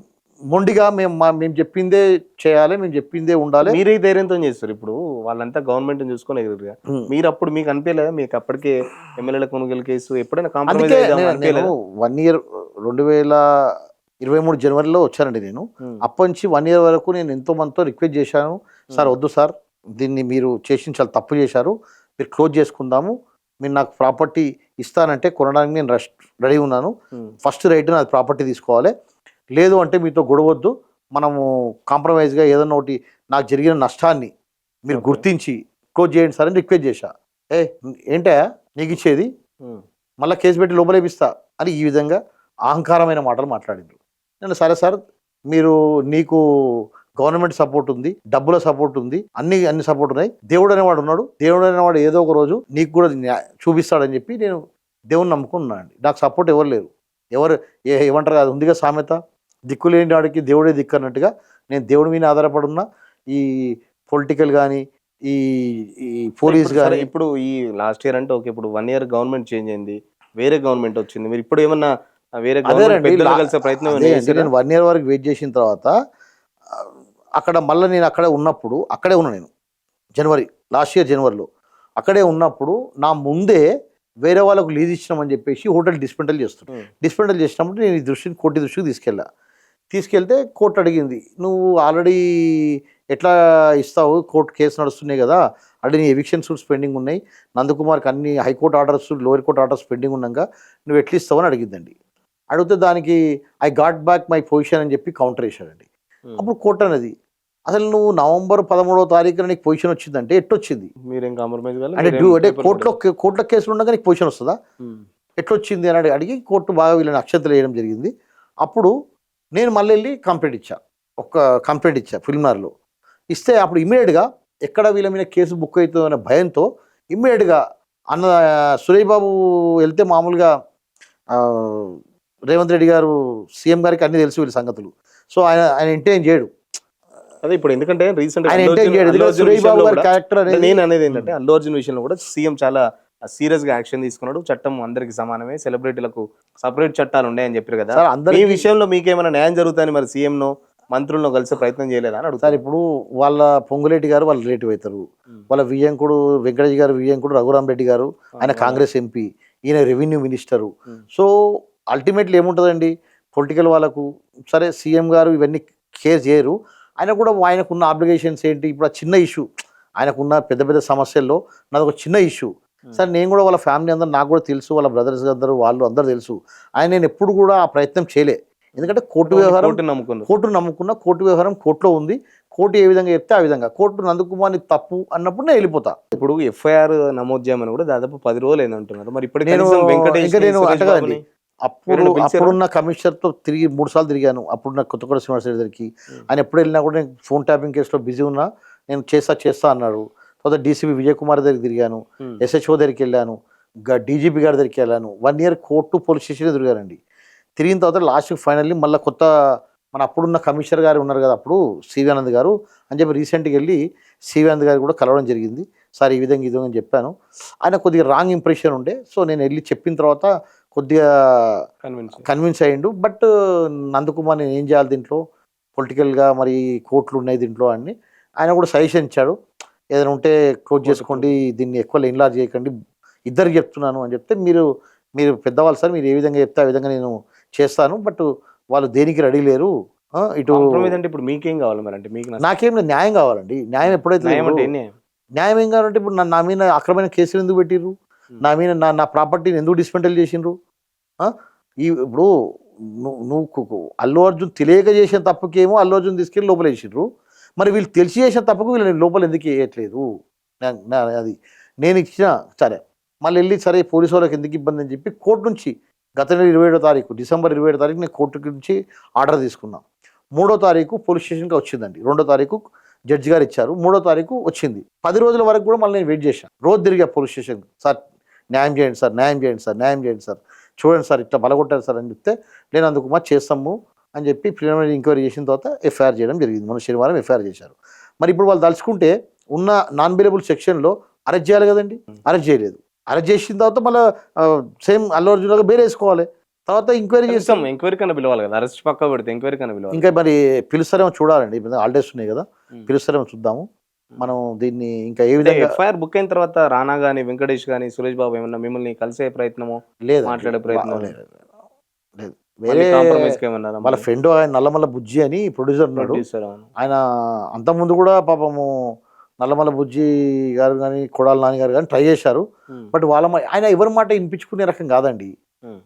మొండిగా మేము చెప్పిందే చేయాలి, మేము చెప్పిందే ఉండాలి. మీరే ధైర్యంతో చేస్తారు. ఇప్పుడు వాళ్ళంతా గవర్నమెంట్ చూసుకొని ఎదురుగా మీరు అప్పుడు మీకు అనిపించలేదా? మీకు అప్పటికే ఎమ్మెల్యేల కొనుగోలు కేసు ఎప్పుడైనా కాంప్రమైజ్ నేను 1 year 2023 జనవరిలో వచ్చానండి. నేను అప్పటి నుంచి 1 year వరకు నేను ఎంతో మందితో రిక్వెస్ట్ చేశాను, సార్ వద్దు సార్, దీన్ని మీరు చేసిన చాలా తప్పు చేశారు, మీరు క్లోజ్ చేసుకుందాము, మీరు నాకు ప్రాపర్టీ ఇస్తానంటే కొనడానికి నేను రెడీ ఉన్నాను, ఫస్ట్ రైట్ నాది ప్రాపర్టీ తీసుకోవాలి, లేదు అంటే మీతో గొడవద్దు, మనము కాంప్రమైజ్గా ఏదన్నా ఒకటి నాకు జరిగిన నష్టాన్ని మీరు గుర్తించి క్లోజ్ చేయండి సార్ అని రిక్వెస్ట్ చేశా. ఏంటా నీకు ఇచ్చేది, మళ్ళీ కేసు పెట్టి లోపలేపిస్తా అని ఈ విధంగా అహంకారమైన మాటలు మాట్లాడిండ్రు. నేను సరే సార్, నీకు గవర్నమెంట్ సపోర్ట్ ఉంది, డబ్బుల సపోర్ట్ ఉంది, అన్ని సపోర్ట్ ఉన్నాయి, దేవుడు అనేవాడు ఉన్నాడు, దేవుడు అనేవాడు ఏదో ఒక రోజు నీకు కూడా చూపిస్తాడని చెప్పి నేను దేవుని నమ్ముకున్నాను అండి. నాకు సపోర్ట్ ఎవరు లేరు. ఏమంటారు అది ఉందిగా సామెత, దిక్కు లేని వాడికి దేవుడే దిక్కు అన్నట్టుగా నేను దేవుడి మీద ఆధారపడున్నా. ఈ పొలిటికల్ కానీ ఈ పోలీస్ కానీ ఇప్పుడు ఈ లాస్ట్ ఇయర్ అంటే ఓకే, ఇప్పుడు 1 year గవర్నమెంట్ చేంజ్ అయింది, వేరే గవర్నమెంట్ వచ్చింది, మీరు ఇప్పుడు ఏమన్నా వేరే కలిసే ప్రయత్నం? నేను 1 year వరకు వెయిట్ చేసిన తర్వాత అక్కడ మళ్ళీ నేను అక్కడే ఉన్నా. నేను లాస్ట్ ఇయర్ జనవరిలో అక్కడే ఉన్నప్పుడు నా ముందే వేరే వాళ్ళకు లీజ్ ఇచ్చినామని చెప్పేసి హోటల్ డిస్మెంటల్ చేసినప్పుడు నేను ఈ కోర్టు దృష్టికి తీసుకెళ్తే కోర్టు అడిగింది, నువ్వు ఆల్రెడీ ఎట్లా ఇస్తావు, కోర్టు కేసు నడుస్తున్నాయి కదా, అంటే నీ ఎవిక్షన్ సూట్స్ పెండింగ్ ఉన్నాయి, నందకుమార్కి అన్ని high court orders lower court orders pending ఉన్నాక నువ్వు ఎట్లా ఇస్తావు అని అడిగిందండి. అడిగితే దానికి I got back my position అని చెప్పి కౌంటర్ వేశాడండి. అప్పుడు కోర్టు అనేది అసలు నువ్వు November 13వ తారీఖున నీకు పొజిషన్ వచ్చిందంటే ఎట్టొచ్చింది, అంటే కోర్టులో కేసులు ఉండగా నీకు పొజిషన్ వస్తుందా, ఎట్లొచ్చింది అని అడిగి కోర్టు బాగా వీళ్ళని అక్షంతలు వేయడం జరిగింది. అప్పుడు నేను మళ్ళీ వెళ్ళి కంప్లైంట్ ఇచ్చా ఫిల్మ్నార్లో. ఇస్తే అప్పుడు ఇమ్మీడియట్గా ఎక్కడ వీళ్ళ మీద కేసు బుక్ అవుతుందో అనే భయంతో ఇమ్మీడియట్గా సురేష్ బాబు వెళ్తే మామూలుగా రేవంత్ రెడ్డి గారు సీఎం గారికి అన్ని తెలుసు వీళ్ళ సంగతులు, సో ఆయన ఎంటైన్ చేయడు. అదే ఇప్పుడు ఎందుకంటే రీసెంట్ క్యారెక్టర్ నేను అనేది ఏంటంటే అల్లు అర్జున్ విషయంలో కూడా సీఎం చాలా సీరియస్ గా యాక్షన్ తీసుకున్నాడు. చట్టం అందరికి సమానమే, సెలబ్రిటీలకు సపరేట్ చట్టాలు ఉన్నాయని చెప్పారు కదా. ఈ విషయంలో మీకేమైనా న్యాయం జరుగుతాయని మరి సీఎం ను మంత్రులను కలిసి ప్రయత్నం చేయలేదా అని అడుగుతారు. ఇప్పుడు వాళ్ళ పొంగులేటి గారు వాళ్ళు రిలేటివ్ అవుతారు, వాళ్ళ వియ్యంకుడు వెంకటేష్ గారు వియ్యంకుడు రఘురామ్ రెడ్డి గారు, ఆయన కాంగ్రెస్ ఎంపీ, ఈయన రెవెన్యూ మినిస్టరు. సో అల్టిమేట్లీ ఏముంటుందండి పొలిటికల్ వాళ్ళకు, సరే సీఎం గారు ఇవన్నీ కేర్ చేయరు, ఆయనకున్న ఆబ్లిగేషన్స్ ఏంటి, ఇప్పుడు ఆ చిన్న ఇష్యూ, ఆయనకున్న పెద్ద సమస్యల్లో నాది ఒక చిన్న ఇష్యూ. సరే నేను కూడా వాళ్ళ ఫ్యామిలీ అందరూ నాకు కూడా తెలుసు, వాళ్ళ బ్రదర్స్ అందరూ వాళ్ళు అందరూ తెలుసు, నేను ఎప్పుడు కూడా ఆ ప్రయత్నం చేయలే. ఎందుకంటే కోర్టు నమ్ముకున్న కోర్టు వ్యవహారం కోర్టులో ఉంది, కోర్టు ఏ విధంగా చెప్తే ఆ విధంగా, కోర్టు నందకుమార్ని తప్పు అన్నప్పుడు నేను వెళ్ళిపోతా. ఇప్పుడు ఎఫ్ఐఆర్ నమోదు చేయమని కూడా దాదాపు 10 రోజులు ఏందంటున్నారు. మరి ఇప్పుడు నేను అంటగదండి, అప్పుడున్న కమిషనర్తో 3 సార్లు తిరిగాను. అప్పుడున్న కొత్తగూడ శ్రీనివాస రెడ్డి దగ్గరికి, ఆయన ఎప్పుడు వెళ్ళినా కూడా నేను ఫోన్ ట్యాపింగ్ కేసులో బిజీ ఉన్నా, నేను చేస్తా అన్నాడు. తర్వాత డీసీపీ విజయ్ కుమార్ దగ్గరికి తిరిగాను, ఎస్హెచ్ఓ దగ్గరికి వెళ్ళాను, డీజీపీ గారి దగ్గరికి వెళ్ళాను. 1 year కోర్టు పోలీస్ స్టేషన్ తిరిగానండి. తిరిగిన తర్వాత లాస్ట్కి ఫైనల్లీ మళ్ళీ మన అప్పుడున్న కమిషనర్ గారు ఉన్నారు కదా అప్పుడు సివి ఆనంద్ గారు అని చెప్పి రీసెంట్గా వెళ్ళి సివి ఆనంద్ గారు కూడా కలవడం జరిగింది. సార్ ఈ విధంగా అని చెప్పాను. ఆయన కొద్దిగా రాంగ్ ఇంప్రెషన్ ఉండే, సో నేను వెళ్ళి చెప్పిన తర్వాత కొద్దిగా కన్విన్స్ అయ్యిండు. బట్ నందకుమార్ నేను ఏం చేయాలి దీంట్లో, పొలిటికల్గా మరి కోర్టులు ఉన్నాయి దీంట్లో అని ఆయన కూడా సజెషన్ ఇచ్చాడు. ఏదైనా ఉంటే క్లోజ్ చేసుకోండి, దీన్ని ఎక్కువ ఎన్లార్జ్ చేయకండి, ఇద్దరికి చెప్తున్నాను అని చెప్తే, మీరు పెద్దవాళ్ళు సార్, మీరు ఏ విధంగా చెప్తే ఆ విధంగా నేను చేస్తాను, బట్ వాళ్ళు దేనికి రెడీ లేరు. ఇటు ఇప్పుడు మీకేం కావాలి మరి, అంటే మీకు నాకేం న్యాయం కావాలండి. న్యాయం ఎప్పుడైతే న్యాయం ఏం కావాలంటే, ఇప్పుడు నా మీద అక్రమైన కేసులు ఎందుకు పెట్టిర్రు, నా మీద నా ప్రాపర్టీని ఎందుకు డిస్మెంటల్ చేసిండ్రు? ఇప్పుడు నువ్వు అల్లు అర్జున్ తెలియక చేసిన తప్పుకేమో అల్లు అర్జున్ తీసుకెళ్ళి లోపల వేసిండ్రు, మరి వీళ్ళు తెలిసి చేసిన తప్పుకు వీళ్ళని లోపల ఎందుకు వేయట్లేదు? అది నేను ఇచ్చిన సరే, మళ్ళీ వెళ్ళి సరే పోలీసు వాళ్ళకి ఎందుకు ఇబ్బంది అని చెప్పి కోర్టు నుంచి గత నెల 27వ తారీఖు December 27వ తారీఖు నేను కోర్టు నుంచి ఆర్డర్ తీసుకున్నాం. 3వ తారీఖు పోలీస్ స్టేషన్కి వచ్చిందండి, 2వ తారీఖు జడ్జి గారు ఇచ్చారు, 3వ తారీఖు వచ్చింది. 10 రోజుల వరకు కూడా మళ్ళీ నేను వెయిట్ చేశాను, రోజు తిరిగా పోలీస్ స్టేషన్. సార్ న్యాయం చేయండి సార్, న్యాయం చేయండి సార్, న్యాయం చేయండి సార్, చూడండి సార్ ఇట్లా బలగొట్టారు సార్ అని చెప్తే నేను అందుకు మా చేస్తాము అని చెప్పి ప్రిలిమినరీ ఎంక్వైరీ చేసిన తర్వాత ఎఫ్ఐఆర్ చేయడం జరిగింది. మొన్న శనివారం ఎఫ్ఐఆర్ చేశారు. మరి ఇప్పుడు వాళ్ళు తలుచుకుంటే ఉన్న నాన్ బెయిలబుల్ సెక్షన్లో అరెస్ట్ చేయాలి కదండి, అరెస్ట్ చేయలేదు. అరెస్ట్ చేసిన తర్వాత మళ్ళీ సేమ్ అల్లు అర్జున్ లాగా బెయిల్ వేసుకోవాలి. తర్వాత ఎంక్వైరీ చేస్తాం. ఎంక్వైరీ కన్నా పిలవాలి కదా, అరెస్ట్ పక్క పెడితే ఎంక్వైరీ కన్నా పిలవాలి. ఇంకా మరి పిలుస్తారేమో చూడాలండి, హాలిడేస్ ఉన్నాయి కదా, పిలుస్తారేమో చూద్దాము. మనం దీన్ని ఇంకా ఏ విధంగా ఎఫ్ఐఆర్ బుక్ అయిన తర్వాత రానా గానీ వెంకటేష్ గానీ సురేష్ బాబు ఏమన్నా మిమ్మల్ని కలిసే ప్రయత్నమో లేదు, మాట్లాడే ప్రయత్నం లేదు. వేరే కాంప్రమైజ్ ఏమన్నారా? వాళ్ళ ఫ్రెండ్ ఆయన నల్లమల్ల బుజ్జి అని ప్రొడ్యూసర్ ఉన్నాడు. ఆయన అంతకుముందు కూడా పాపము నల్లమల్ల బుజ్జి గారు కానీ కొడాల నాని గారు కానీ ట్రై చేశారు. బట్ ఆయన ఎవరి మాట వినిపించుకునే రకం కాదండి.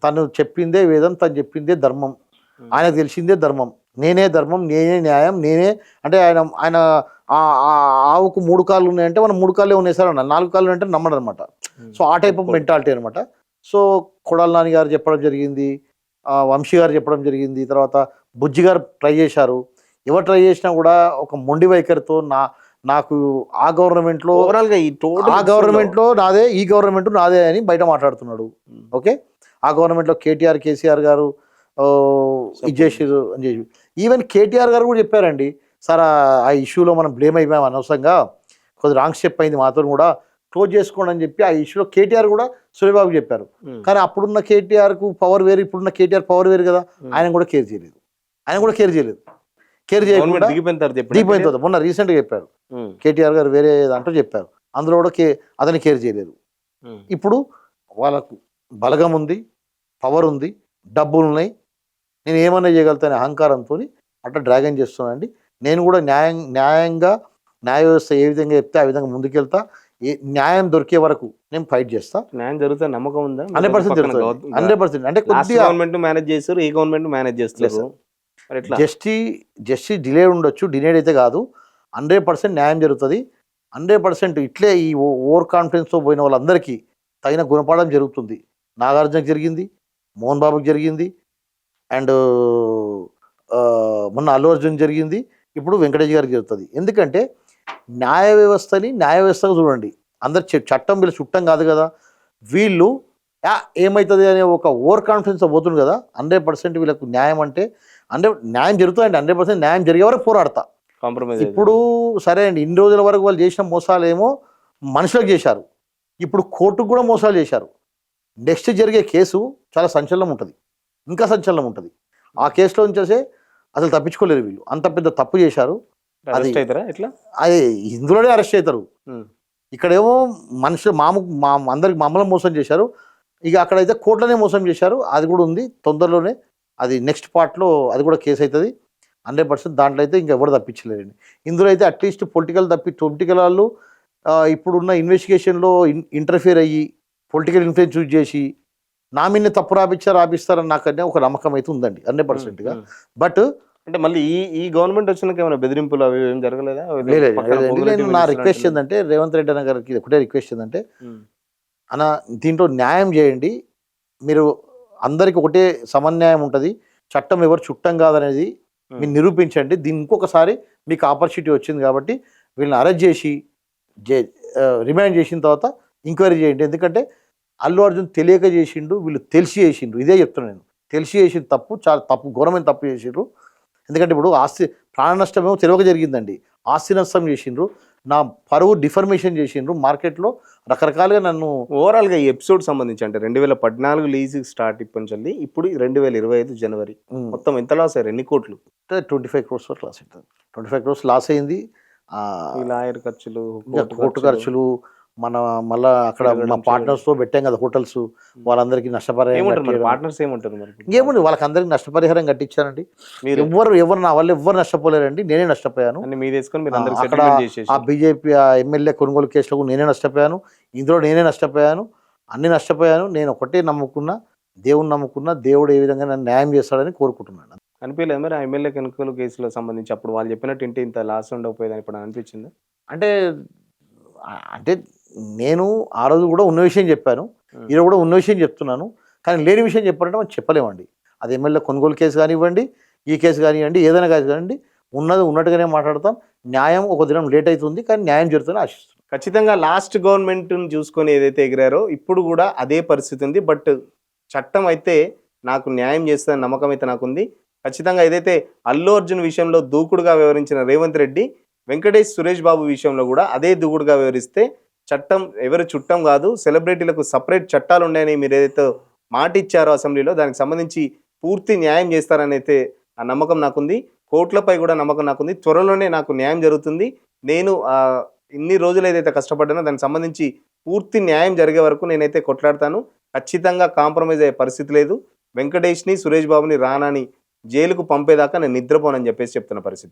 తను చెప్పిందే వేదం, తను చెప్పిందే ధర్మం, ఆయనకు తెలిసిందే ధర్మం. నేనే ధర్మం, నేనే న్యాయం, నేనే అంటే ఆయన ఆవుకు 3 కాళ్ళు ఉన్నాయంటే మనం 3 కాళ్ళే ఉన్నాయి సార్ అన్నారు, 4 కాళ్ళు అంటే నమ్మడు అనమాట. సో ఆ టైప్ ఆఫ్ మెంటాలిటీ అనమాట. సో కొడాల నాని గారు చెప్పడం జరిగింది, వంశీ గారు చెప్పడం జరిగింది, తర్వాత బుజ్జి గారు ట్రై చేశారు. ఎవరు ట్రై చేసినా కూడా ఒక మొండి వైఖరితో నాకు ఆ గవర్నమెంట్లో ఆ గవర్నమెంట్లో నాదే, ఈ గవర్నమెంట్ నాదే అని బయట మాట్లాడుతున్నాడు. ఓకే, ఆ గవర్నమెంట్లో కేటీఆర్ కేసీఆర్ గారు ఇది చేసారు అని చెప్పి ఈవెన్ కేటీఆర్ గారు కూడా చెప్పారండి, సార్ ఆ ఇష్యూలో మనం బ్లేమ్ అయిపోయాం, అనవసరంగా కొద్దిగా రాంగ్ స్టెప్ అయింది, మాతో కూడా క్లోజ్ చేసుకోండి అని చెప్పి ఆ ఇష్యూలో కేటీఆర్ కూడా సూర్యబాబు చెప్పారు. కానీ అప్పుడున్న కేటీఆర్కు పవర్ వేరు, ఇప్పుడున్న కేటీఆర్ పవర్ వేరు కదా, ఆయన కూడా కేర్ చేయలేదు. కేర్ చేయకుండా దిగిపోయిన తర్వాత మొన్న రీసెంట్గా చెప్పారు కేటీఆర్ గారు వేరే దాంట్లో చెప్పారు, అందులో కూడా అతని కేర్ చేయలేదు. ఇప్పుడు వాళ్ళకు బలగం ఉంది, పవర్ ఉంది, డబ్బులు ఉన్నాయి, నేను ఏమన్నా చేయగలుగుతానే అహంకారంతో అట్లా డ్రాగన్ చేస్తున్నానండి. నేను కూడా న్యాయంగా న్యాయ వ్యవస్థ ఏ విధంగా చెప్తే ఆ విధంగా ముందుకెళ్తా. న్యాయం దొరికే వరకు నేను ఫైట్ చేస్తా. న్యాయం జరుగుతుంది నమ్మకం ఉందా? 100% జరుగుతుంది, 100%. అంటే గవర్నమెంట్ మేనేజ్ చేస్తారు, ఈ గవర్నమెంట్ మేనేజ్ చేస్తారు. జస్టిస్ డిలే ఉండొచ్చు, డిలేడ్ అయితే కాదు. 100% న్యాయం జరుగుతుంది. 100% ఇట్లే ఈ ఓవర్ కాన్ఫిడెన్స్తో పోయిన వాళ్ళందరికీ తగిన గుణపాఠం జరుగుతుంది. నాగార్జునకు జరిగింది, మోహన్ బాబుకి జరిగింది, అండ్ మొన్న అల్లు అర్జున్ జరిగింది, ఇప్పుడు వెంకటేష్ గారికి జరుగుతుంది. ఎందుకంటే న్యాయ వ్యవస్థగా చూడండి, అందరు చట్టం వీళ్ళు చుట్టం కాదు కదా, వీళ్ళు ఏమవుతుంది అనే ఒక ఓవర్ కాన్ఫిడెన్స్ పోతుంది కదా. 100% వీళ్ళకు న్యాయం అంటే న్యాయం జరుగుతుందండి, 100% న్యాయం జరిగే వరకు పోరాడతా. కాంప్రమైజ్ ఇప్పుడు సరే అండి, ఇన్ని రోజుల వరకు వాళ్ళు చేసిన మోసాలు ఏమో మనుషులకు చేశారు, ఇప్పుడు కోర్టుకు కూడా మోసాలు చేశారు. నెక్స్ట్ జరిగే కేసు చాలా సంచలనం ఉంటుంది, ఇంకా సంచలనం ఉంటుంది. ఆ కేసులో నుంచి అసలు తప్పించుకోలేరు వీళ్ళు, అంత పెద్ద తప్పు చేశారు. అది ఇందులోనే అరెస్ట్ అవుతారు. ఇక్కడేమో మనుషులు అందరికి మమ్మల్ని మోసం చేశారు, ఇక అక్కడైతే కోర్టులోనే మోసం చేశారు. అది కూడా ఉంది, తొందరలోనే అది నెక్స్ట్ పార్ట్లో అది కూడా కేసు అవుతుంది 100%. దాంట్లో అయితే ఇంకా ఎవరు తప్పించలేరండి. ఇందులో అయితే అట్లీస్ట్ పొలిటికల్ వాళ్ళు ఇప్పుడున్న ఇన్వెస్టిగేషన్లో ఇంటర్ఫియర్ అయ్యి పొలిటికల్ ఇన్ఫ్లుయెన్స్ యూజ్ చేసి నా మీద తప్పు రాపిస్తారని నాకనే ఒక నమ్మకం అయితే ఉందండి 100%గా. బట్ అంటే మళ్ళీ ఈ గవర్నమెంట్ వచ్చినాక ఏమైనా బెదిరింపులు అవి ఏం జరగలేదా? నేను నా రిక్వెస్ట్ ఏంటంటే రేవంత్ రెడ్డి అన్న గారికి ఒకటే రిక్వెస్ట్ ఏంటంటే, అన్న దీంట్లో న్యాయం చేయండి, మీరు అందరికి ఒకటే సమన్యాయం ఉంటుంది, చట్టం ఎవరు చుట్టం కాదనేది మీరు నిరూపించండి. దీన్ని ఇంకొకసారి మీకు ఆపర్చునిటీ వచ్చింది కాబట్టి వీళ్ళని అరెస్ట్ చేసి రిమాండ్ చేసిన తర్వాత ఎంక్వైరీ చేయండి. ఎందుకంటే అల్లు అర్జున్ తెలియక చేసిండు, వీళ్ళు తెలిసి చేసిండ్రు. ఇదే చెప్తున్నాను నేను, తెలిసి చేసిన తప్పు, చాలా తప్పు, ఘోరమైన తప్పు చేసిండ్రు. ఎందుకంటే ఇప్పుడు ఆస్తి ప్రాణ నష్టమేమో తెలియక జరిగిందండి, ఆస్తి నష్టం చేసిండ్రు, నా పరువు డిఫర్మేషన్ చేసిండ్రు, మార్కెట్లో రకరకాలుగా నన్ను. ఓవరాల్గా ఈ ఎపిసోడ్ సంబంధించి అంటే 2014 లీజ్ స్టార్ట్ ఇప్పటి ఇప్పుడు 2025 జనవరి మొత్తం ఎంత లాస్ అయ్యారు? ఎన్ని కోట్లు? 25 crores వరకు లాస్ అవుతుంది. 25 crores లాస్ అయింది. లాయర్ ఖర్చులు, కోర్టు ఖర్చులు, మళ్ళీ అక్కడ మా పార్ట్నర్స్తో పెట్టాం కదా హోటల్స్, వాళ్ళందరికీ నష్టపరిహారం. పార్ట్నర్స్ ఏమంటారు మరి? ఇంకేముంది, వాళ్ళకి అందరికి నష్టపరిహారం కట్టించానండి. ఎవరు నా వల్ల ఎవ్వరు నష్టపోలేరండి, నేనే నష్టపోయాను. అక్కడ ఆ బీజేపీ ఎమ్మెల్యే కొనుగోలు కేసులో నేనే నష్టపోయాను, ఇందులో నేనే నష్టపోయాను, అన్ని నష్టపోయాను. నేను ఒకటే నమ్ముకున్నా, దేవుని నమ్ముకున్నా, దేవుడు ఏ విధంగా నన్ను న్యాయం చేస్తాడని కోరుకుంటున్నాను. అనిపించలేదు మరి ఆ ఎమ్మెల్యే కొనుగోలు కేసులో సంబంధించి అప్పుడు వాళ్ళు చెప్పినట్టు ఇంత లాస్ ఉండకపోయేదని ఇప్పుడు అనిపించింది? అంటే నేను ఆ రోజు కూడా ఉన్న విషయం చెప్పాను, ఈరోజు కూడా ఉన్న విషయం చెప్తున్నాను. కానీ లేని విషయం చెప్పాలంటే మనం చెప్పలేమండి. అది ఎమ్మెల్యే కొనుగోలు కేసు కానివ్వండి, ఈ కేసు కానివ్వండి, ఏదైనా కేసు కానివ్వండి, ఉన్నది ఉన్నట్టుగానే మాట్లాడతాం. న్యాయం ఒక దినం లేట్ అవుతుంది, కానీ న్యాయం జరుగుతుందని ఆశిస్తున్నాం. ఖచ్చితంగా లాస్ట్ గవర్నమెంట్‌ని చూసుకొని ఏదైతే ఎగిరారో ఇప్పుడు కూడా అదే పరిస్థితి ఉంది. బట్ చట్టం అయితే నాకు న్యాయం చేస్తదని నమ్మకం అయితే నాకుంది. ఖచ్చితంగా ఏదైతే అల్లు అర్జున్ విషయంలో దూకుడుగా వ్యవహరించిన రేవంత్ రెడ్డి, వెంకటేష్, సురేష్ బాబు విషయంలో కూడా అదే దూకుడుగా వ్యవహరిస్తే చట్టం ఎవరు చుట్టం కాదు. సెలబ్రిటీలకు సెపరేట్ చట్టాలున్నాయని మీరేదైతే మాట ఇచ్చారో అసెంబ్లీలో దానికి సంబంధించి పూర్తి న్యాయం చేస్తారని అయితే ఆ నమ్మకం నాకుంది. కోర్టులపై కూడా నమ్మకం నాకుంది. త్వరలోనే నాకు న్యాయం జరుగుతుంది. నేను ఇన్ని రోజులు ఏదైతే కష్టపడ్డానో దానికి సంబంధించి పూర్తి న్యాయం జరిగే వరకు నేనైతే కొట్లాడతాను. ఖచ్చితంగా కాంప్రమైజ్ అయ్యే పరిస్థితి లేదు. వెంకటేష్‌ని, సురేష్ బాబుని, రానాని జైలుకు పంపేదాకా నేను నిద్రపోనని చెప్పేసి చెప్తున్న పరిస్థితి.